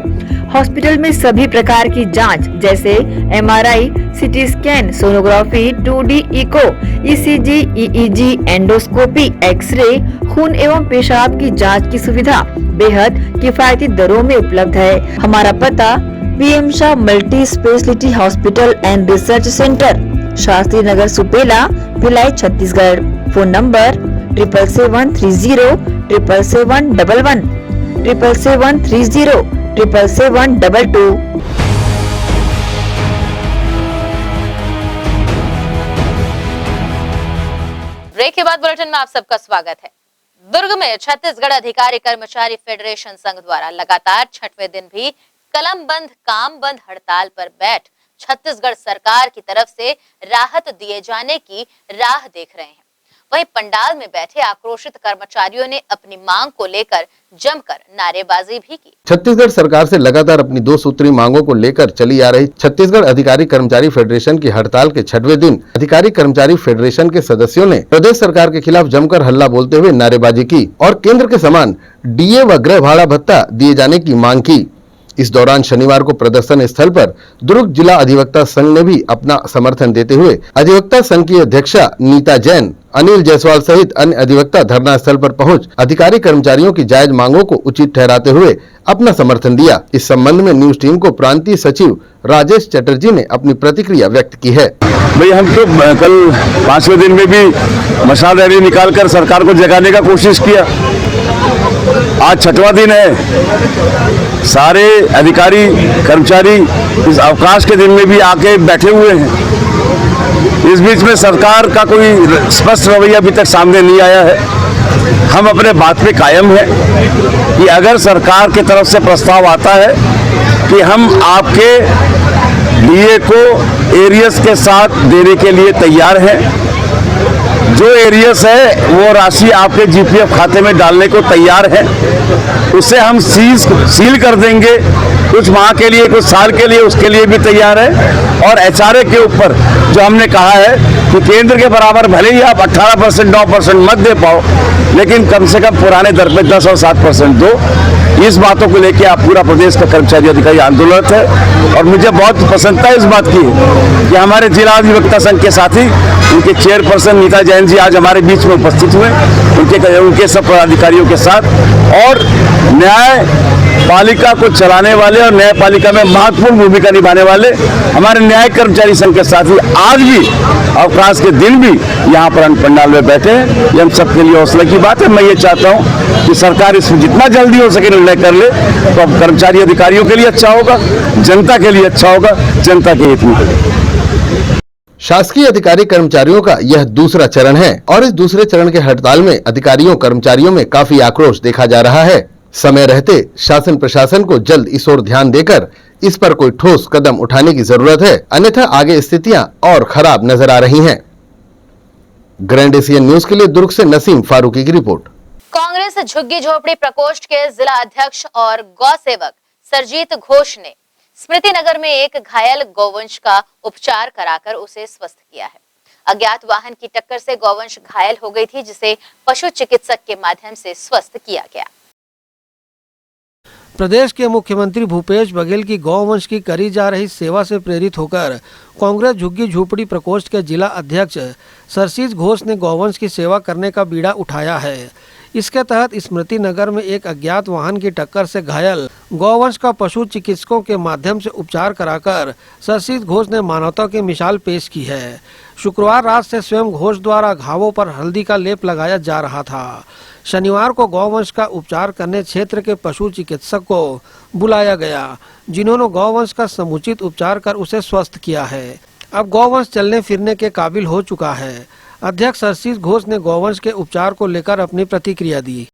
हॉस्पिटल में सभी प्रकार की जांच जैसे MRI, CT scan, sonography, 2D echo, ECG, EEG, endoscopy, x ray, खून एवं पेशाब की जांच की सुविधा बेहद किफायती दरों में उपलब्ध है। हमारा पता PM Shah multi speciality hospital and research centre, Shastri Nagar, Supela, Bhilai, Chhattisgarh. Phone number 77730 77711 77730 77722। Break के बाद बुलेटिन में आप सबका स्वागत है। दुर्ग में छत्तीसगढ़ अधिकारी कर्मचारी फेडरेशन संघ द्वारा लगातार 6वें दिन भी कलम बंद काम बंद हड़ताल पर बैठ छत्तीसगढ़ सरकार की तरफ से राहत दिए जाने की राह देख रहे हैं। वहीं पंडाल में बैठे आक्रोशित कर्मचारियों ने अपनी मांग को लेकर जमकर नारेबाजी भी की। छत्तीसगढ़ सरकार से लगातार अपनी 2 सूत्री मांगों को लेकर चली आ रही छत्तीसगढ़ अधिकारी कर्मचारी फेडरेशन की हड़ताल के 6वें दिन अधिकारी कर्मचारी फेडरेशन के सदस्यों ने प्रदेश सरकार के खिलाफ जमकर हल्ला बोलते हुए नारेबाजी की और केंद्र के समान डीए व गृह भाड़ा भत्ता दिए जाने की मांग की। इस दौरान शनिवार को प्रदर्शन स्थल पर दुर्ग जिला अधिवक्ता संघ ने भी अपना समर्थन देते हुए अधिवक्ता संघ की अध्यक्षा नीता जैन, अनिल जायसवाल सहित अन्य अधिवक्ता धरना स्थल पर पहुंच अधिकारी कर्मचारियों की जायज मांगों को उचित ठहराते हुए अपना समर्थन दिया। इस संबंध में न्यूज टीम को प्रांतीय सचिव राजेश चटर्जी ने अपनी प्रतिक्रिया व्यक्त की है। भाई हम तो कल 5वें दिन में भी मशाल रैली निकालकर सरकार को जगाने का कोशिश किया। आज 6वां दिन है। सारे अधिकारी कर्मचारी इस अवकाश के दिन में भी आके बैठे हुए हैं। इस बीच में सरकार का कोई स्पष्ट रवैया अभी तक सामने नहीं आया है। हम अपने बात पे कायम है कि अगर सरकार की तरफ से प्रस्ताव आता है कि हम आपके डीए को एरियस के साथ देने के लिए तैयार हैं, जो एरियस है वो राशि आपके जीपीएफ खाते में डालने को तैयार है, उसे हम सील कर देंगे कुछ माह के लिए, कुछ साल के लिए, उसके लिए भी तैयार है। और एचआरए के ऊपर जो हमने कहा है कि केंद्र के बराबर भले ही आप 18% 9% मत दे पाओ, लेकिन कम से कम पुराने दर पे 10 और 7% दो। इस बातों को लेकर आप पूरा प्रदेश का कर्मचारी अधिकारी आंदोलित है। और मुझे बहुत प्रसन्नता इस बात की कि हमारे जिला अधिवक्ता संघ के साथी उनके चेयरपर्सन नीता जैन जी आज हमारे बीच में उपस्थित हुए, उनके सब पदाधिकारियों के साथ, और न्याय पालिका को चलाने वाले और न्यायपालिका में महत्वपूर्ण भूमिका निभाने वाले हमारे न्याय कर्मचारी संघ के साथी आज भी अवकाश के दिन भी यहाँ पर पंडाल में बैठे हैं। ये हम सबके लिए हौसले की बात है। मैं ये चाहता हूँ कि सरकार इसमें जितना जल्दी हो सके निर्णय कर ले तो अब कर्मचारी अधिकारियों के लिए अच्छा होगा, जनता के लिए अच्छा होगा, जनता के हित में। शासकीय अधिकारी कर्मचारियों का यह दूसरा चरण है और इस दूसरे चरण के हड़ताल में अधिकारियों कर्मचारियों में काफी आक्रोश देखा जा रहा है। समय रहते शासन प्रशासन को जल्द इस ओर ध्यान देकर इस पर कोई ठोस कदम उठाने की जरूरत है, अन्यथा आगे स्थितियां और खराब नजर आ रही हैं। ग्रैंड एशियन न्यूज के लिए दुर्ग से नसीम फारूकी की रिपोर्ट। कांग्रेस झुग्गी झोपड़ी प्रकोष्ठ के जिला अध्यक्ष और गौ सेवक सरजीत घोष ने स्मृति नगर में एक घायल गौवंश का उपचार कराकर उसे स्वस्थ किया है। अज्ञात वाहन की टक्कर से गौवंश घायल हो गई थी, जिसे पशु चिकित्सक के माध्यम से स्वस्थ किया गया। प्रदेश के मुख्यमंत्री भूपेश बघेल की गौवंश की करी जा रही सेवा से प्रेरित होकर कांग्रेस झुग्गी झोपड़ी प्रकोष्ठ के जिला अध्यक्ष सरजीत घोष ने गौवंश की सेवा करने का बीड़ा उठाया है। इसके तहत स्मृति नगर में एक अज्ञात वाहन की टक्कर से घायल गौवंश का पशु चिकित्सकों के माध्यम से उपचार कराकर शशिद घोष ने मानवता की मिसाल पेश की है। शुक्रवार रात से स्वयं घोष द्वारा घावों पर हल्दी का लेप लगाया जा रहा था। शनिवार को गौवंश का उपचार करने क्षेत्र के पशु चिकित्सक को बुलाया गया, जिन्होंने गौवंश का समुचित उपचार कर उसे स्वस्थ किया है। अब गौवंश चलने फिरने के काबिल हो चुका है। अध्यक्ष शशिद घोष ने गौवंश के उपचार को लेकर अपनी प्रतिक्रिया दी।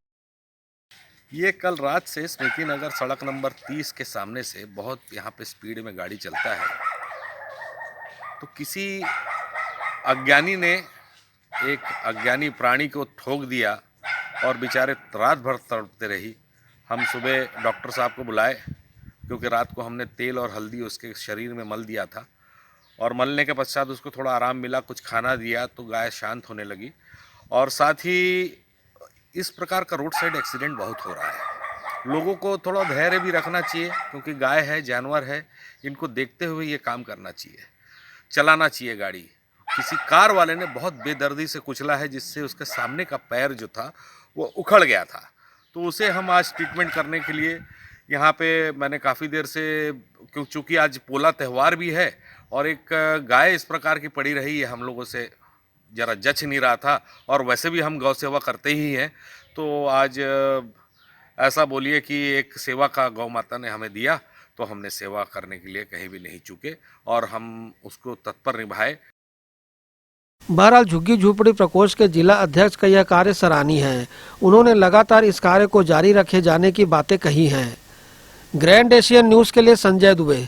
ये कल रात से स्मृति नगर सड़क नंबर 30 के सामने से बहुत यहाँ पे स्पीड में गाड़ी चलता है, तो किसी अज्ञानी ने एक अज्ञानी प्राणी को ठोक दिया और बेचारे रात भर तड़पते रही। हम सुबह डॉक्टर साहब को बुलाए, क्योंकि रात को हमने तेल और हल्दी उसके शरीर में मल दिया था, और मलने के पश्चात उसको थोड़ा आराम मिला, कुछ खाना दिया तो गाय शांत होने लगी। और साथ ही इस प्रकार का रोड साइड एक्सीडेंट बहुत हो रहा है। लोगों को थोड़ा धैर्य भी रखना चाहिए, क्योंकि गाय है, जानवर है, इनको देखते हुए ये काम करना चाहिए, चलाना चाहिए गाड़ी। किसी कार वाले ने बहुत बेदर्दी से कुचला है, जिससे उसके सामने का पैर जो था वो उखड़ गया था। तो उसे हम आज ट्रीटमेंट करने के लिए यहाँ पे मैंने काफ़ी देर से, चूँकि आज पोला त्यौहार भी है और एक गाय इस प्रकार की पड़ी रही है, हम लोगों से ज़रा जच नहीं रहा था, और वैसे भी हम गौ सेवा करते ही हैं, तो आज ऐसा बोलिए कि एक सेवा का गौ माता ने हमें दिया, तो हमने सेवा करने के लिए कहीं भी नहीं चूके और हम उसको तत्पर निभाए। बहरहाल झुग्गी झोपड़ी प्रकोष्ठ के जिला अध्यक्ष का यह कार्य सराहनीय है। उन्होंने लगातार इस कार्य को जारी रखे जाने की बातें कही हैं। ग्रैंड एशियन न्यूज के लिए संजय दुबे।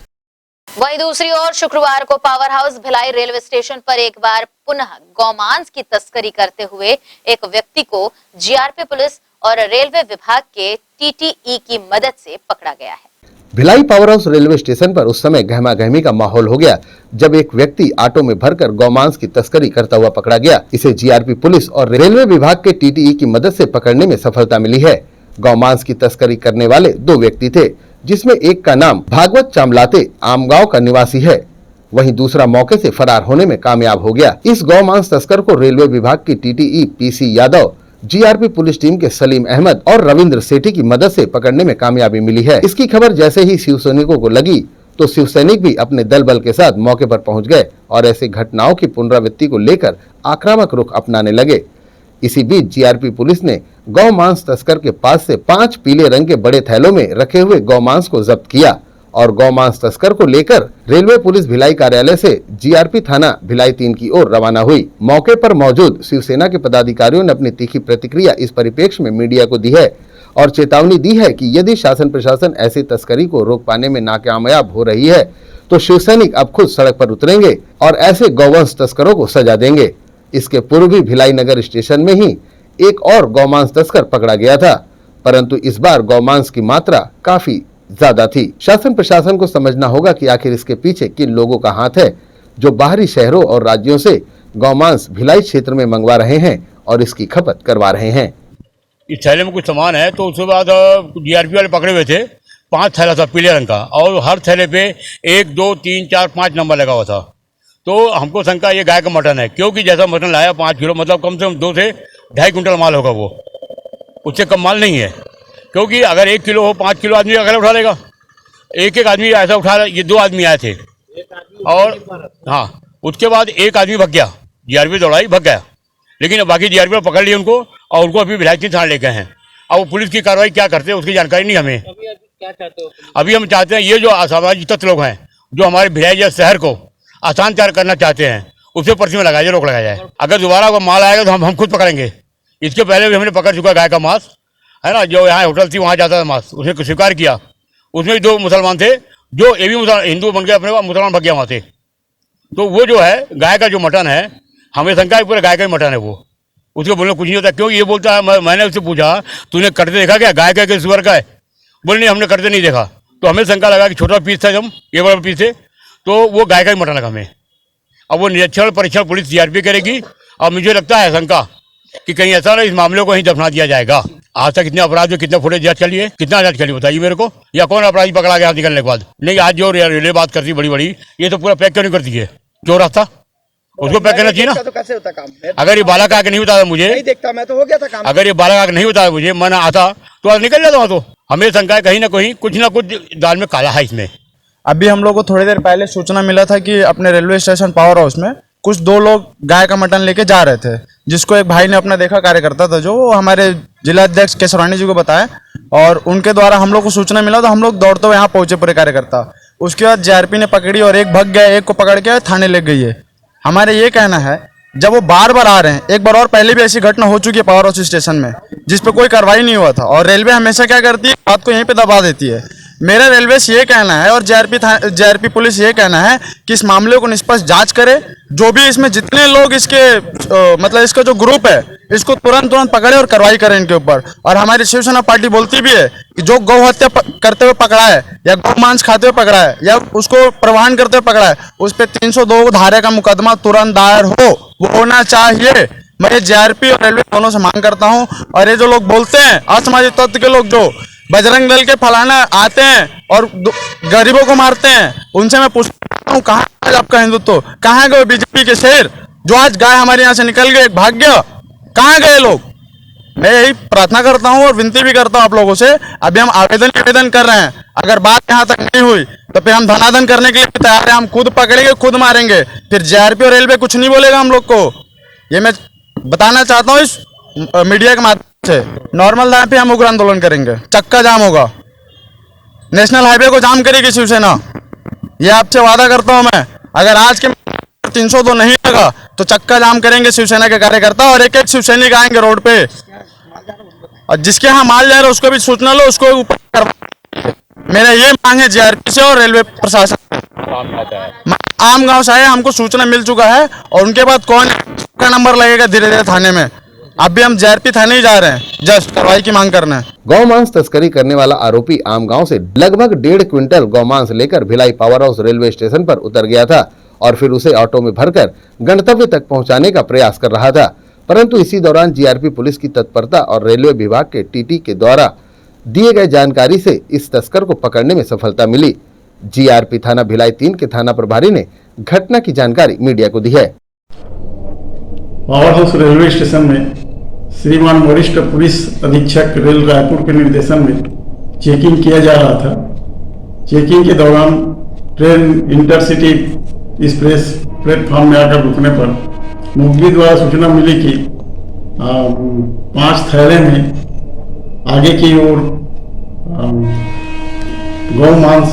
वहीं दूसरी ओर शुक्रवार को power house Bhilai railway station पर एक बार पुनः गौमांस की तस्करी करते हुए एक व्यक्ति को जीआरपी पुलिस और रेलवे विभाग के टीटीई की मदद से पकड़ा गया है। Bhilai power house railway station पर उस समय गहमा गहमी का माहौल हो गया जब एक व्यक्ति ऑटो में भरकर गौमांस की तस्करी करता हुआ पकड़ा गया। इसे जीआरपी पुलिस और रेलवे विभाग के टीटीई की मदद से पकड़ने में सफलता मिली है। गौमांस की तस्करी करने वाले 2 व्यक्ति थे, जिसमें एक का नाम भागवत चामलाते आमगांव का निवासी है, वहीं दूसरा मौके से फरार होने में कामयाब हो गया। इस गौमांस तस्कर को रेलवे विभाग की TTE PC Yadav, GRP police team के सलीम अहमद और रविंद्र सेठी की मदद से पकड़ने में कामयाबी मिली है। इसकी खबर जैसे ही शिव सैनिकों को लगी तो शिव सैनिक भी अपने दल बल के साथ मौके पर पहुंच गए और ऐसी घटनाओं की पुनरावृत्ति को लेकर आक्रामक रुख अपनाने लगे। इसी बीच जीआरपी पुलिस ने गौ मांस तस्कर के पास से 5 पीले रंग के बड़े थैलों में रखे हुए गौ मांस को जब्त किया और गौ मांस तस्कर को लेकर रेलवे पुलिस भिलाई कार्यालय से जीआरपी थाना भिलाई 3 की ओर रवाना हुई। मौके पर मौजूद शिवसेना के पदाधिकारियों ने अपनी तीखी प्रतिक्रिया इस परिप्रेक्ष्य में मीडिया को दी है और चेतावनी दी है कि यदि शासन प्रशासन ऐसी तस्करी को रोक पाने में नाकामयाब हो रही है तो शिवसैनिक अब खुद सड़क पर उतरेंगे और ऐसे गौवंश तस्करों को सजा देंगे। इसके पूर्व भी भिलाई नगर स्टेशन में ही एक और गौमांस तस्कर पकड़ा गया था, परंतु इस बार गौमांस की मात्रा काफी ज्यादा थी। शासन प्रशासन को समझना होगा कि आखिर इसके पीछे किन लोगों का हाथ है जो बाहरी शहरों और राज्यों से गौमांस भिलाई क्षेत्र में मंगवा रहे हैं और इसकी खपत करवा रहे हैं। इस थैले में कुछ सामान है, तो उसके बाद जीआरपी वाले पकड़े हुए थे। 5 थैला था पीले रंग का और हर थैले पे 1, 2, 3, 4, 5 नंबर लगा हुआ था। तो हमको शंका ये गाय का मटन है, क्योंकि जैसा मटन लाया 5 किलो, मतलब कम से कम 2 से 2.5 कुंटल माल होगा, वो उससे कम माल नहीं है। क्योंकि अगर 1 किलो हो 5 किलो आदमी अकेला उठा लेगा। एक आदमी ऐसा उठा, ये 2 आदमी आए थे और हाँ, उसके बाद एक आदमी भग गया, जीआरपी दौड़ाई भग गया, लेकिन बाकी जीआरपी पकड़ लिए उनको और उनको अभी भिलाई थाना ले गए हैं। अब वो पुलिस की कार्रवाई क्या करते हैं उसकी जानकारी नहीं हमें। अभी हम चाहते हैं ये जो असामाजिक तत्व लोग हैं जो हमारे भिलाई जैसे शहर को आसान तैयार करना चाहते हैं, उसे पर्ची में लगाया जाए, रोक लगाया जाए। अगर दोबारा वो माल आएगा तो हम खुद पकड़ेंगे। इसके पहले भी हमने पकड़ चुका गाय का मांस, है ना, जो यहाँ होटल थी वहाँ जाता था मांस, उसने स्वीकार किया। उसमें भी 2 मुसलमान थे जो ये भी हिंदू बन गए, अपने मुसलमान भग गया वहाँ से। तो वो जो है गाय का जो मटन है, हमें शंका है पूरा गाय का ही मटन है वो, उसको बोलने कुछ नहीं होता। क्यों ये बोलता है, मैंने उससे पूछा तूने करते देखा क्या, गाय का सुअर का है? बोले नहीं, हमने करते नहीं देखा। तो हमें शंका लगा कि छोटा पीस था, जब ये बड़ा पीस थे, तो वो गाय का ही मटन लगा हमें। अब वो निरीक्षण परीक्षण पुलिस जीआरपी करेगी और मुझे लगता है शंका कि कहीं ऐसा ना इस मामले को कहीं दफना दिया जाएगा। आज तक कितने अपराध में कितने फुटेज जांच चली है, कितना जांच चली बताइए मेरे को, या कौन अपराधी पकड़ा गया निकलने के बाद? नहीं, आज जो रेलवे बात करती बड़ी बड़ी, ये तो पूरा पैक क्यों नहीं करती है? चोर रास्ता उसको पैक करना चाहिए ना। तो कैसे होता काम? अगर ये बालक आके नहीं बताया मुझे, नहीं देखता मैं तो हो गया था काम। अगर ये बालक आके नहीं बताया मुझे, मैं आता तो आज निकल जाता हूँ। तो हमें शंका है कहीं ना कहीं कुछ ना कुछ दाल में काला है इसमें। अभी हम लोग को थोड़ी देर पहले सूचना मिला था कि अपने रेलवे स्टेशन पावर हाउस में कुछ 2 लोग गाय का मटन लेके जा रहे थे, जिसको एक भाई ने अपना देखा कार्यकर्ता था जो हमारे जिला अध्यक्ष केशवरानी जी को बताया, और उनके द्वारा हम लोग को सूचना मिला तो हम लोग दौड़ते हुए यहाँ पहुंचे पूरे कार्यकर्ता। उसके बाद जेआरपी ने पकड़ी और एक भग गया, एक को पकड़ के थाने ले गई है। हमारे ये कहना है जब वो बार बार आ रहे हैं, एक बार और पहले भी ऐसी घटना हो चुकी है पावर हाउस स्टेशन में जिस पे कोई कार्रवाई नहीं हुआ था, और रेलवे हमेशा क्या करती है, बात को यहीं पे दबा देती है। मेरा रेलवे से ये कहना है और जेआरपी पुलिस ये कहना है कि इस मामले को निष्पक्ष जांच करे, जो भी इसमें जितने लोग इसके मतलब इसका जो ग्रुप है इसको तुरंत पकड़े और कार्रवाई करें इनके ऊपर। और हमारी शिवसेना पार्टी बोलती भी है कि जो गौ हत्या करते हुए पकड़ा है या गौ मांस खाते हुए पकड़ा है या उसको परिवहन करते हुए पकड़ा है, उस पर 302 धारा का मुकदमा तुरंत दायर हो, वो होना चाहिए। मैं जेआरपी और रेलवे दोनों से मांग करता हूँ। और ये जो लोग बोलते हैं असामाजिक तत्व के लोग जो बजरंग दल के फलाना आते हैं और गरीबों को मारते हैं, उनसे मैं पूछता हूँ कहाँ है आपका हिंदुत्व, कहाँ गए बीजेपी के शेर जो आज गाय हमारे यहाँ से निकल गए, भाग गया, कहाँ गए लोग? मैं यही प्रार्थना करता हूँ और विनती भी करता हूँ आप लोगों से। अभी हम आवेदन कर रहे हैं, अगर बात यहाँ तक नहीं हुई तो फिर हम धनादन करने के लिए तैयार हैं। हम खुद पकड़ेंगे, खुद मारेंगे, फिर जेआरपी और रेलवे कुछ नहीं बोलेगा हम लोग को। ये मैं बताना चाहता हूँ इस मीडिया के माध्यम से। नॉर्मल दाम पे हम उग्र आंदोलन करेंगे, चक्का जाम होगा, नेशनल हाईवे को जाम करेगी शिवसेना, ये आपसे वादा करता हूं मैं। अगर आज के 302 नहीं लगा तो चक्का जाम करेंगे शिवसेना के कार्यकर्ता और एक शिवसैनिक आएंगे रोड पे, और जिसके यहाँ माल जा रहा है उसको भी सूचना लो, उसको ऊपर करवा। मेरा ये मांग है जेआरपी से और रेलवे प्रशासन। आम गांव से आए, हमको सूचना मिल चुका है और उनके बाद कौन का नंबर लगेगा धीरे धीरे थाने में। अभी हम जेआरपी थाने ही जा रहे हैं, जस्ट कार्रवाई की मांग करना है। गौमांस तस्करी करने वाला आरोपी आम गांव से लगभग 1.5 क्विंटल गौमांस लेकर Bhilai power house railway station पर उतर गया था और फिर उसे ऑटो में भरकर गंतव्य तक पहुंचाने का प्रयास कर रहा था। परंतु इसी दौरान जीआरपी पुलिस की तत्परता और रेलवे विभाग के टीटी के द्वारा दिए गए जानकारी से इस तस्कर को पकड़ने में सफलता मिली। जीआरपी थाना भिलाई 3 के थाना प्रभारी ने घटना की जानकारी मीडिया को दी है। पावर हाउस रेलवे स्टेशन में श्रीमान वरिष्ठ पुलिस अधीक्षक रेल रायपुर के निर्देशन में चेकिंग किया जा रहा था। चेकिंग के दौरान ट्रेन इंटरसिटी एक्सप्रेस प्लेटफॉर्म में आकर रुकने पर मुखबिर द्वारा सूचना मिली कि 5 थैले में आगे की ओर गौ मांस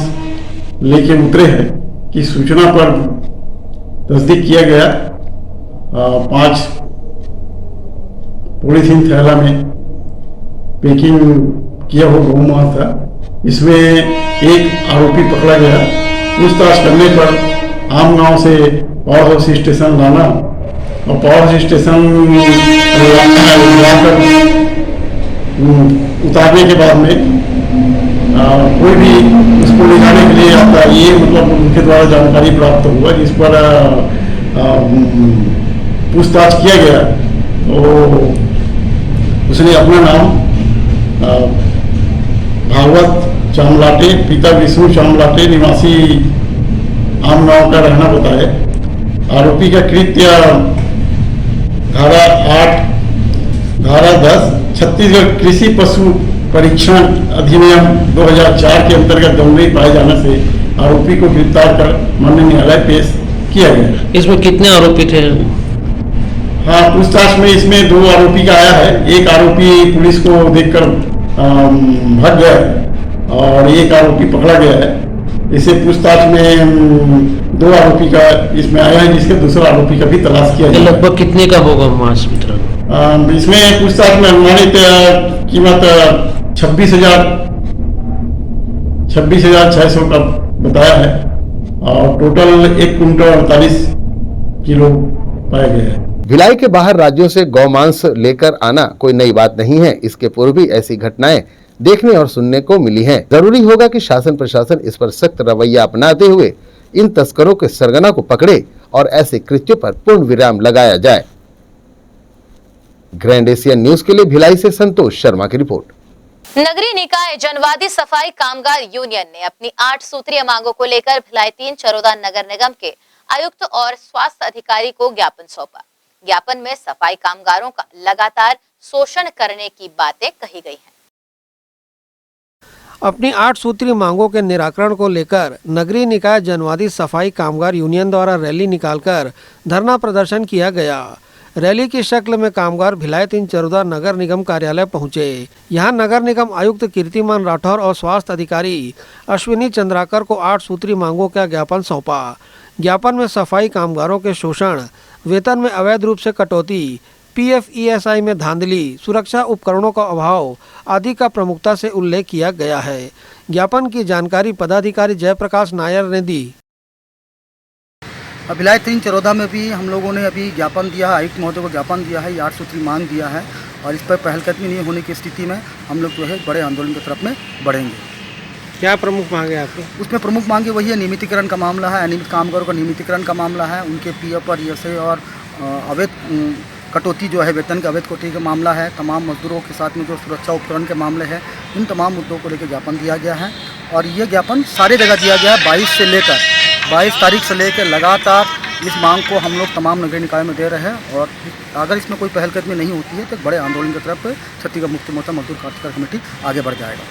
लेके उतरे हैं कि सूचना पर तस्दीक किया गया। 5 पॉलीथीन थैला में पैकिंग किया हुआ गौ मांस था। इसमें एक आरोपी पकड़ा गया। पूछताछ करने पर आम गांव से पावर हाउस स्टेशन लाना और पावर हाउस स्टेशन उतारने के बाद में कोई भी उसको ले जाने के लिए आता, ये मतलब उनके द्वारा जानकारी प्राप्त हुआ जिस पर पूछताछ किया गया। तो उसने अपना नाम भागवत चामलाटे, पिता विष्णु चामलाटे, निवासी आम गांव का रहना बताया। आरोपी का कृत्य धारा 8, धारा 10 छत्तीसगढ़ कृषि पशु परीक्षण अधिनियम 2004 के अंतर्गत गंभीर पाए जाने से आरोपी को गिरफ्तार कर माननीय न्यायालय पेश किया गया। इसमें कितने आरोपी थे? हाँ, पूछताछ में इसमें 2 आरोपी का आया है। एक आरोपी पुलिस को देखकर भाग गया और एक आरोपी पकड़ा गया है। इसे पूछताछ में 2 आरोपी का इसमें आया है, जिसके दूसरा आरोपी का भी तलाश किया गया। लगभग कितने का होगा मांस वितरण? इसमें पूछताछ में अनुमानित कीमत 26,600 का बताया है और टोटल 1 कुंटल 48 किलो पाया गया है। भिलाई के बाहर राज्यों से गौमांस लेकर आना कोई नई बात नहीं है। इसके पूर्व भी ऐसी घटनाएं देखने और सुनने को मिली हैं। जरूरी होगा कि शासन प्रशासन इस पर सख्त रवैया अपनाते हुए इन तस्करों के सरगना को पकड़े और ऐसे कृत्यों पर पूर्ण विराम लगाया जाए। ग्रैंड एशियन न्यूज के लिए भिलाई से संतोष शर्मा की रिपोर्ट। नगरीय निकाय जनवादी सफाई कामगार यूनियन ने अपनी 8 सूत्रीय मांगों को लेकर भिलाई 3 चरोदा नगर निगम के आयुक्त और स्वास्थ्य अधिकारी को ज्ञापन सौंपा। ज्ञापन में सफाई कामगारों का लगातार शोषण करने की बातें कही गई हैं। अपनी 8 सूत्री मांगों के निराकरण को लेकर नगरीय निकाय जनवादी सफाई कामगार यूनियन द्वारा रैली निकालकर धरना प्रदर्शन किया गया। रैली की शक्ल में कामगार भिलाई 3 चरोदा नगर निगम कार्यालय पहुंचे। यहां नगर निगम आयुक्त कीर्तिमान राठौर और स्वास्थ्य अधिकारी अश्विनी चंद्राकर को 8 सूत्री मांगों का ज्ञापन सौंपा। ज्ञापन में सफाई कामगारों के शोषण, वेतन में अवैध रूप से कटौती, पीएफ ईएसआई में धांधली, सुरक्षा उपकरणों का अभाव आदि का प्रमुखता से उल्लेख किया गया है। ज्ञापन की जानकारी पदाधिकारी जयप्रकाश नायर ने दी। भिलाई 3 चरोदा में भी हम लोगों ने अभी ज्ञापन दिया है, आयुक्त महोदय को ज्ञापन दिया है, 8 सूत्री मांग दिया है और इस पर पहलकदमी नहीं होने की स्थिति में हम लोग जो है बड़े आंदोलन की तरफ में बढ़ेंगे। क्या प्रमुख मांगे आपकी? उसमें प्रमुख मांगे वही है, नियमितीकरण का मामला है, अनियमित कामगारों का नियमितीकरण का मामला है, उनके पीएफ और ईएसआई और अवैध कटौती जो है, वेतन के अवैध कटौती का मामला है, तमाम मजदूरों के साथ में जो सुरक्षा उपकरण के मामले हैं, इन तमाम मुद्दों को लेकर ज्ञापन दिया गया है। और ये ज्ञापन सारे जगह दिया गया है। 22 तारीख से लेकर लगातार इस मांग को हम लोग तमाम नगरीय निकाय में दे रहे हैं और अगर इसमें कोई पहलकदमी नहीं होती है तो बड़े आंदोलन की तरफ छत्तीसगढ़ मुक्ति मोर्चा मजदूर क्रांतिकारी कमेटी आगे बढ़ जाएगा।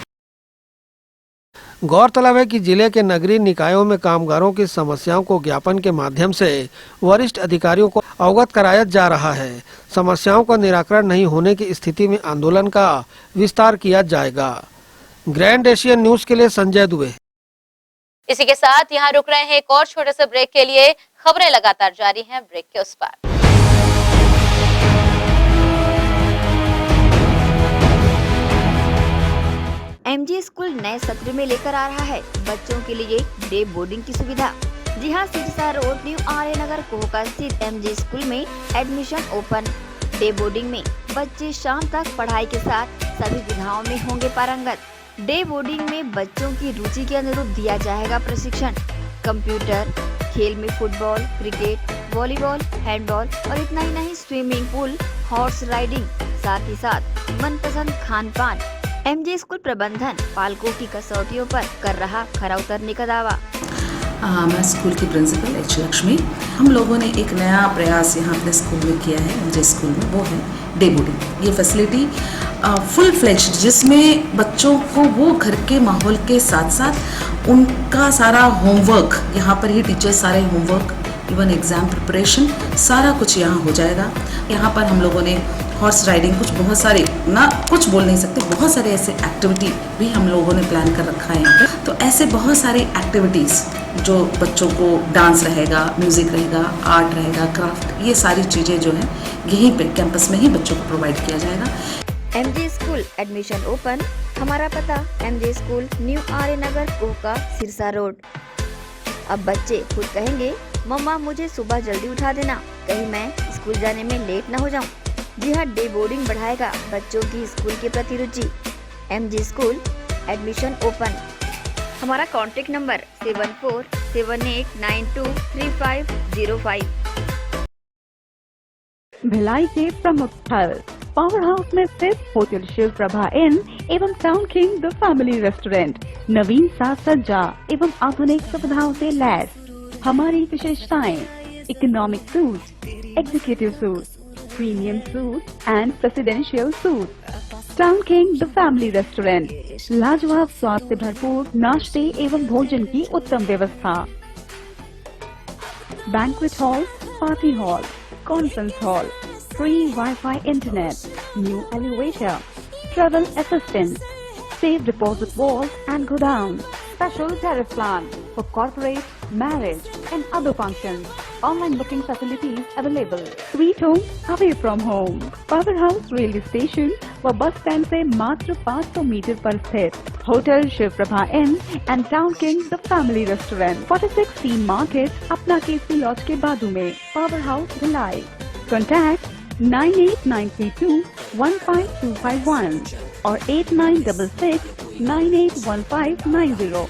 गौरतलब है कि जिले के नगरीय निकायों में कामगारों की समस्याओं को ज्ञापन के माध्यम से वरिष्ठ अधिकारियों को अवगत कराया जा रहा है। समस्याओं का निराकरण नहीं होने की स्थिति में आंदोलन का विस्तार किया जाएगा। ग्रैंड एशियन न्यूज के लिए संजय दुबे। इसी के साथ यहाँ रुक रहे हैं एक और छोटे से ब्रेक के लिए। खबरें लगातार जारी हैं, ब्रेक के उस पार। एमजी स्कूल नए सत्र में लेकर आ रहा है बच्चों के लिए डे बोर्डिंग की सुविधा। जी हां, सिरसा रोड न्यू आर्य नगर कोहका स्थित एमजी स्कूल में एडमिशन ओपन। डे बोर्डिंग में बच्चे शाम तक पढ़ाई के साथ सभी विधाओं में होंगे पारंगत। डे बोर्डिंग में बच्चों की रुचि के अनुरूप दिया जाएगा प्रशिक्षण। कंप्यूटर, खेल में फुटबॉल, क्रिकेट, वॉलीबॉल, हैंडबॉल और इतना ही नहीं, स्विमिंग पूल, हॉर्स राइडिंग, साथ ही साथ मनपसंद खान पान। एमजे स्कूल प्रबंधन पालकों की कसौटियों पर कर रहा खरा उतरने का दावा। मैं स्कूल की प्रिंसिपल एच लक्ष्मी। हम लोगों ने एक नया प्रयास यहाँ अपने स्कूल में किया है, एमजे स्कूल में, वो है डे बोर्डिंग। ये फैसिलिटी फुल फ्लेज्ड, जिसमें बच्चों को वो घर के माहौल के साथ साथ उनका सारा होमवर्क, यहाँ पर ही टीचर्स सारे होमवर्क, इवन एग्ज़ाम प्रिपरेशन, सारा कुछ यहाँ हो जाएगा। यहाँ पर हम लोगों ने हॉर्स राइडिंग, कुछ बहुत सारे, ना कुछ बोल नहीं सकते, बहुत सारे ऐसे एक्टिविटी भी हम लोगों ने प्लान कर रखा है यहाँ पे। तो ऐसे बहुत सारे एक्टिविटीज़ जो बच्चों को, डांस रहेगा, म्यूज़िक रहेगा, आर्ट रहेगा, क्राफ्ट, ये सारी चीज़ें जो है यहीं पे कैंपस में ही बच्चों को प्रोवाइड किया जाएगा। MJ school admission open. हमारा पता एमजे स्कूल न्यू आर्य नगर कोहका सिरसा रोड। अब बच्चे खुद कहेंगे, मम्मा मुझे सुबह जल्दी उठा देना, कहीं मैं स्कूल जाने में लेट न हो जाऊं। जी हाँ, डे बोर्डिंग बढ़ाएगा बच्चों की स्कूल के प्रति रुचि। MJ school admission open. हमारा कॉन्टेक्ट नंबर 7478923505। भिलाई के प्रमुख स्थल पावर हाउस में स्थित होटल शिव प्रभा इन एवं town king the family restaurant नवीन साज सज्जा एवं आधुनिक सुविधाओं से लैस। हमारी विशेषताएं: economic suite, executive suite, premium suite and presidential suite. Town king the family restaurant, लाजवाब स्वाद से भरपूर नाश्ते एवं भोजन की उत्तम व्यवस्था। Banquet hall, party hall, conference hall, free Wi-Fi internet, new elevator, travel assistance, safe deposit vault and godown, special tariff plan for corporate, marriage and other functions. Online booking facilities available. Sweet home away from home. Power House railway station व bus stand से मात्र 500 metre पर स्थित hotel Shiv Prabha inn and town king the family restaurant, 46 T market, अपना KC laws के बाजू में। Power house Bhilai. Contact 9892215251 और 8966981590।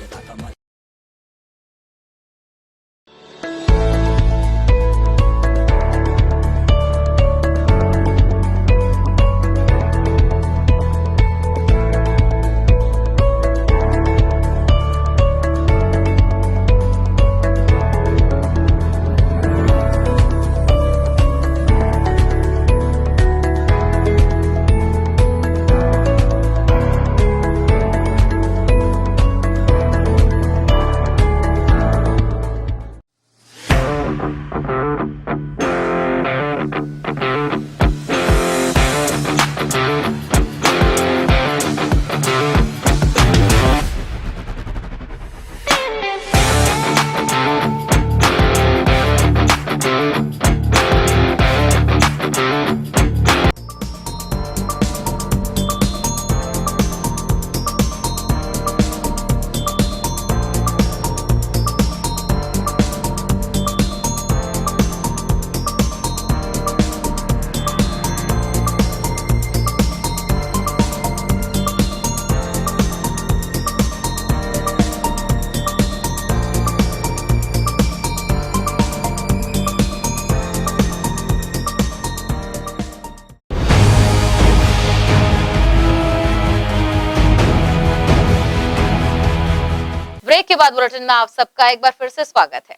ब्रेक के बाद बुलेटिन में आप सबका एक बार फिर से स्वागत है।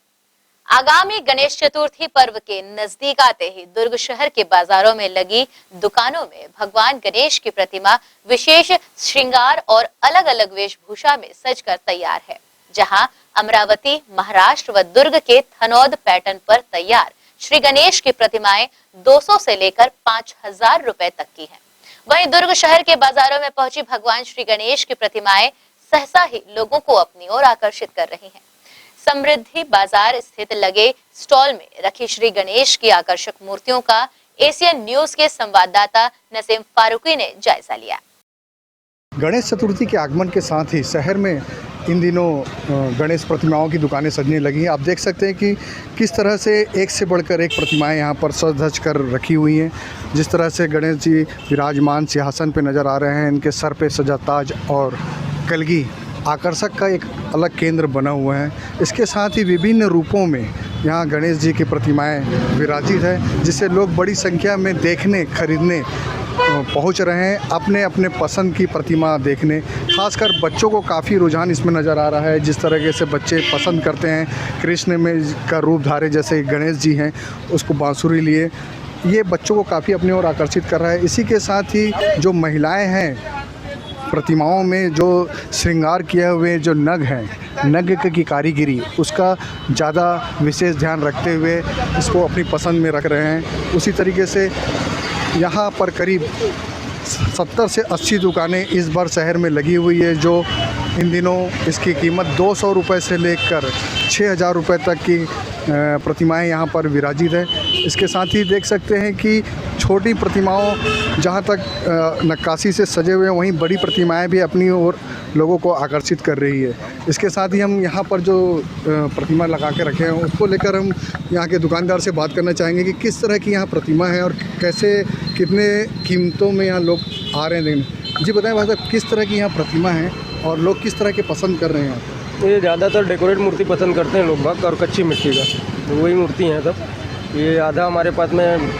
आगामी गणेश चतुर्थी पर्व के नजदीक आते ही दुर्ग शहर के बाजारों में लगी दुकानों में भगवान गणेश की प्रतिमा विशेष श्रृंगार और अलग अलग वेशभूषा में सजकर तैयार है। जहां अमरावती, महाराष्ट्र व दुर्ग के थनौद पैटर्न पर तैयार श्री गणेश की प्रतिमाएं 200 से लेकर 5000 रुपए तक की हैं। वहीं दुर्ग शहर के बाजारों में पहुंची भगवान श्री गणेश की प्रतिमाएं सहसा ही लोगों को अपनी ओर आकर्षित कर रही हैं। समृद्धि बाजार स्थित लगे स्टॉल में रखी श्री गणेश की आकर्षक मूर्तियों का एशियन न्यूज के संवाददाता नसीम फारूकी ने जायजा लिया। गणेश चतुर्थी के आगमन के साथ ही शहर में इन दिनों गणेश प्रतिमाओं की दुकानें सजने लगी हैं। आप देख सकते हैं कि किस तरह से एक से बढ़कर एक प्रतिमाएं यहाँ पर सज धज कर रखी हुई हैं। जिस तरह से गणेश जी विराजमान सिंहासन पे नज़र आ रहे हैं, इनके सर पे सजा ताज और कलगी आकर्षक का एक अलग केंद्र बना हुआ है। इसके साथ ही विभिन्न रूपों में यहाँ गणेश जी की प्रतिमाएं विराजित है, जिसे लोग बड़ी संख्या में देखने, खरीदने पहुँच रहे हैं, अपने अपने पसंद की प्रतिमा देखने। खासकर बच्चों को काफ़ी रुझान इसमें नज़र आ रहा है। जिस तरीके से बच्चे पसंद करते हैं कृष्ण में का रूप धारे जैसे गणेश जी हैं, उसको बांसुरी लिए, ये बच्चों को काफ़ी अपनी ओर आकर्षित कर रहा है। इसी के साथ ही जो महिलाएं हैं, प्रतिमाओं में जो श्रृंगार किए हुए जो नग हैं, नग की कारीगरी, उसका ज़्यादा विशेष ध्यान रखते हुए इसको अपनी पसंद में रख रहे हैं। उसी तरीके से यहाँ पर करीब 70 से 80 दुकानें इस बार शहर में लगी हुई है, जो इन दिनों इसकी कीमत 200 रुपये से लेकर 6000 रुपये तक की प्रतिमाएं यहाँ पर विराजित है। इसके साथ ही देख सकते हैं कि छोटी प्रतिमाओं जहाँ तक नक्काशी से सजे हुए हैं, वहीं बड़ी प्रतिमाएं भी अपनी ओर लोगों को आकर्षित कर रही है। इसके साथ ही हम यहाँ पर जो प्रतिमा लगा के रखे हैं, उसको लेकर हम यहाँ के दुकानदार से बात करना चाहेंगे कि किस तरह की यहाँ प्रतिमा है और कैसे कितने कीमतों में यहाँ लोग आ रहे हैं। जी बताएं भाई साहब, किस तरह की यहाँ प्रतिमा है और लोग किस तरह के पसंद कर रहे हैं? ये ज़्यादातर डेकोरेट मूर्ति पसंद करते हैं लोग बाग, और कच्ची मिट्टी का, तो वही मूर्ति हैं सब। ये आधा हमारे पास में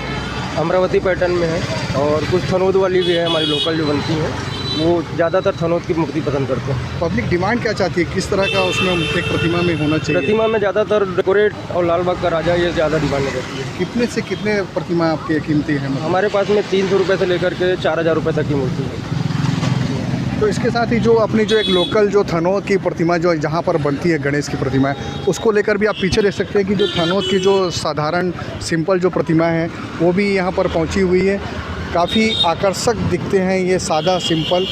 अमरावती पैटर्न में है और कुछ थनौद वाली भी है हमारी लोकल जो बनती हैं, वो ज़्यादातर थनौद की मूर्ति पसंद करते हैं। पब्लिक डिमांड क्या चाहती है, किस तरह का उसमें एक प्रतिमा में होना चाहिए? प्रतिमा में ज़्यादातर डेकोरेट और लाल बाग का राजा ये ज़्यादा डिमांड करती है। कितने से कितने प्रतिमा आपके कीमती हैं? हमारे पास में 300 रुपये से लेकर के 4000 रुपये तक की मूर्ति है। तो इसके साथ ही जो अपनी जो एक लोकल जो थनौद की प्रतिमा जो जहाँ पर बनती है गणेश की प्रतिमा, उसको लेकर भी आप पीछे देख सकते हैं कि जो थनौद की जो साधारण सिंपल जो प्रतिमा है वो भी यहाँ पर पहुँची हुई है। काफ़ी आकर्षक दिखते हैं ये सादा सिंपल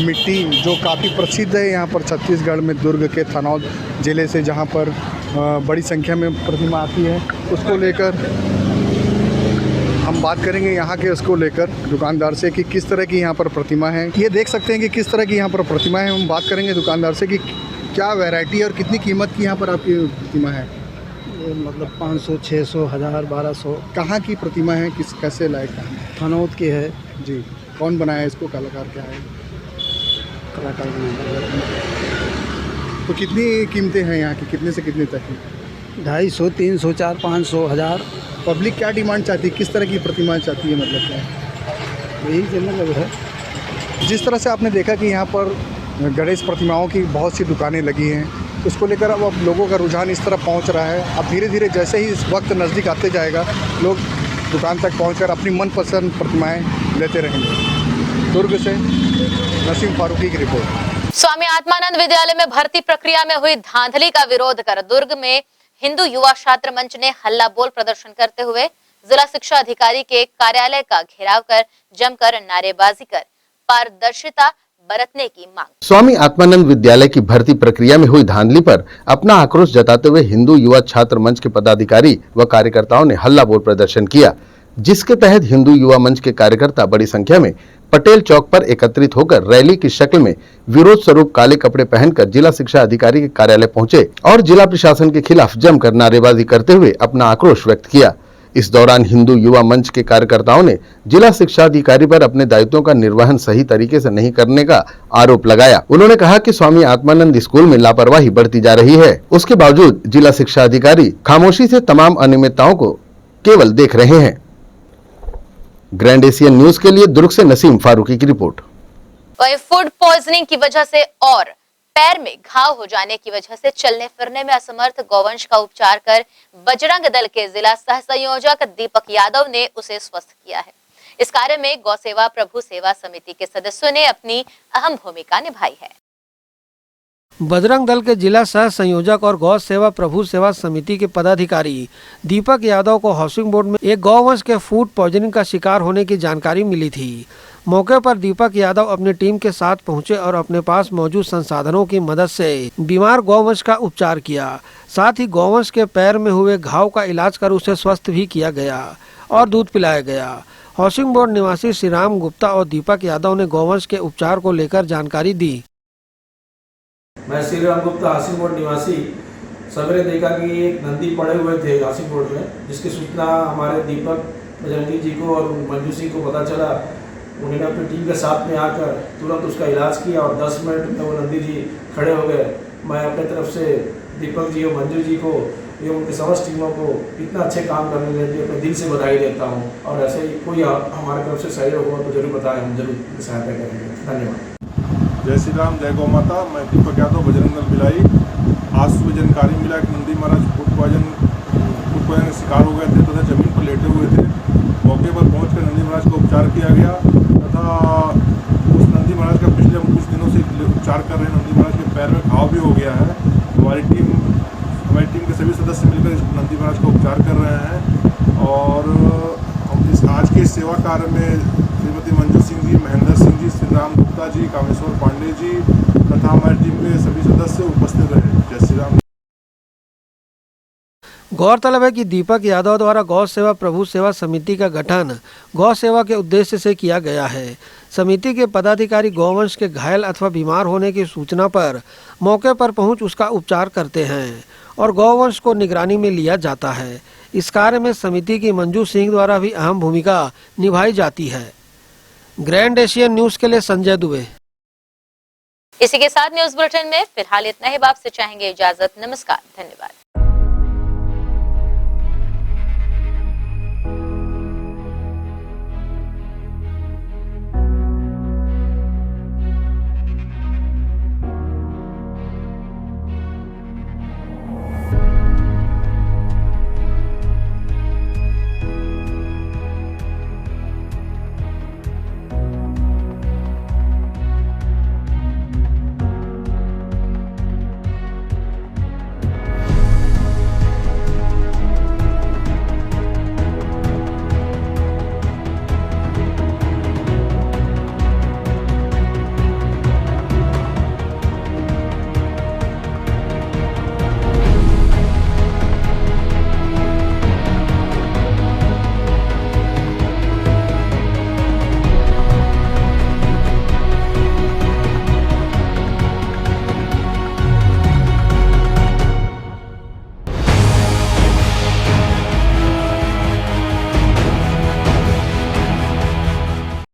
मिट्टी, जो काफ़ी प्रसिद्ध है यहाँ पर छत्तीसगढ़ में, दुर्ग के थनौद ज़िले से, जहाँ पर बड़ी संख्या में प्रतिमा आती है। उसको लेकर हम बात करेंगे यहाँ के उसको लेकर दुकानदार से कि किस तरह की यहाँ पर प्रतिमा है। ये देख सकते हैं कि किस तरह की यहाँ पर प्रतिमा है। हम बात करेंगे दुकानदार से कि क्या वैरायटी और कितनी कीमत की यहाँ पर आपकी प्रतिमा है? मतलब 500, 600, 1000, 1200। कहाँ की प्रतिमा है, किस कैसे लायक है? थनौद की है जी। कौन बनाया है इसको, कलाकार क्या है? कलाकार। तो कितनी कीमतें हैं यहाँ की, कितने से कितने तक की? 250, 300, 400, 500, 1000। पब्लिक क्या डिमांड चाहती है, किस तरह की प्रतिमा चाहती है, मतलब क्या यही मतलब है? जिस तरह से आपने देखा कि यहाँ पर गणेश प्रतिमाओं की बहुत सी दुकानें लगी हैं, उसको लेकर अब लोगों का रुझान इस तरफ पहुँच रहा है। अब धीरे धीरे जैसे ही इस वक्त नज़दीक आते जाएगा, लोग दुकान तक पहुँचकर अपनी मनपसंद प्रतिमाएं लेते रहेंगे। दुर्ग से नसीम फारूकी की रिपोर्ट। स्वामी आत्मानंद विद्यालय में भर्ती प्रक्रिया में हुई धांधली का विरोध कर दुर्ग में हिंदू युवा छात्र मंच ने हल्ला बोल प्रदर्शन करते हुए जिला शिक्षा अधिकारी के कार्यालय का घेराव कर जमकर नारेबाजी कर पारदर्शिता बरतने की मांग। स्वामी आत्मानंद विद्यालय की भर्ती प्रक्रिया में हुई धांधली पर अपना आक्रोश जताते हुए हिंदू युवा छात्र मंच के पदाधिकारी व कार्यकर्ताओं ने हल्ला बोल प्रदर्शन किया, जिसके तहत हिंदू युवा मंच के कार्यकर्ता बड़ी संख्या में पटेल चौक पर एकत्रित होकर रैली की शक्ल में विरोध स्वरूप काले कपड़े पहनकर जिला शिक्षा अधिकारी के कार्यालय पहुंचे और जिला प्रशासन के खिलाफ जमकर नारेबाजी करते हुए अपना आक्रोश व्यक्त किया। इस दौरान हिंदू युवा मंच के कार्यकर्ताओं ने जिला शिक्षा अधिकारी पर अपने दायित्वों का निर्वहन सही तरीके से नहीं करने का आरोप लगाया। उन्होंने कहा कि स्वामी आत्मानंद स्कूल में लापरवाही बढ़ती जा रही है, उसके बावजूद जिला शिक्षा अधिकारी खामोशी से तमाम अनियमितताओं को केवल देख रहे हैं। ग्रैंड एशियन न्यूज के लिए दुर्ग से नसीम फारूकी की रिपोर्ट। वहीं फूड पॉइजनिंग की वजह से और पैर में घाव हो जाने की वजह से चलने फिरने में असमर्थ गौवंश का उपचार कर बजरंग दल के जिला सह संयोजक दीपक यादव ने उसे स्वस्थ किया है। इस कार्य में गौ सेवा प्रभु सेवा समिति के सदस्यों ने अपनी अहम भूमिका निभाई है। बजरंग दल के जिला सह संयोजक और गौ सेवा प्रभु सेवा समिति के पदाधिकारी दीपक यादव को हाउसिंग बोर्ड में एक गौवंश के फूड पॉइजनिंग का शिकार होने की जानकारी मिली थी। मौके पर दीपक यादव अपनी टीम के साथ पहुंचे और अपने पास मौजूद संसाधनों की मदद से बीमार गौवंश का उपचार किया। साथ ही गौवंश के पैर में हुए घाव का इलाज कर उसे स्वस्थ भी किया गया और दूध पिलाया गया। हाउसिंग बोर्ड निवासी श्री राम गुप्ता और दीपक यादव ने गौवंश के उपचार को लेकर जानकारी दी। मैं श्री राम गुप्ता हाउसिंग बोर्ड निवासी सवेरे देखा कि एक नंदी पड़े हुए थे हाउसिंग बोर्ड में, जिसकी सूचना हमारे दीपक बजरंगी जी को और मंजू सिंह को पता चला। उन्होंने अपनी टीम के साथ में आकर तुरंत उसका इलाज किया और 10 मिनट में वो नंदी जी खड़े हो गए। मैं अपने तरफ से दीपक जी और मंजू जी को एवं उनके समस्त टीमों को इतना अच्छे काम करने के लिए अपने दिल से बधाई देता हूँ। और ऐसे ही कोई हमारे तरफ से सहयोग हो तो जरूर बताएं, हम जरूर सहायता करेंगे। धन्यवाद। जय श्री राम, जय गौ माता। मैं दीपक यादव, बजरंग दल भिलाई। आज सुबह जानकारी मिला कि नंदी महाराज फूड पॉइजन का शिकार हो गए थे तथा जमीन पर लेटे हुए थे। मौके पर पहुंचकर नंदी महाराज का उपचार किया गया तथा उस नंदी महाराज का पिछले कुछ दिनों से उपचार कर रहे हैं। नंदी महाराज के पैर में घाव भी हो गया है। हमारी टीम के सभी सदस्य मिलकर इस नंदी महाराज का उपचार कर रहे हैं। और हम इस आज के सेवा कार्य में श्रीमती मंजू सिंह जी, महेंद्र सिंह जी, श्री राम गुप्ता जी, कामेश्वर पांडे जी तथा हमारी टीम के सभी सदस्य उपस्थित रहे। जय श्री राम। गौरतलब है कि दीपक यादव द्वारा गौ सेवा प्रभु सेवा समिति का गठन गौ सेवा के उद्देश्य से किया गया है। समिति के पदाधिकारी गौवंश के घायल अथवा बीमार होने की सूचना पर मौके पर पहुंच उसका उपचार करते हैं और गौवंश को निगरानी में लिया जाता है। इस कार्य में समिति की मंजू सिंह द्वारा भी अहम भूमिका निभाई जाती है। ग्रैंड एशियन न्यूज के लिए संजय दुबे। इसी के साथ न्यूज बुलेटिन में फिलहाल इतना ही। आपसे चाहेंगे इजाजत। नमस्कार, धन्यवाद।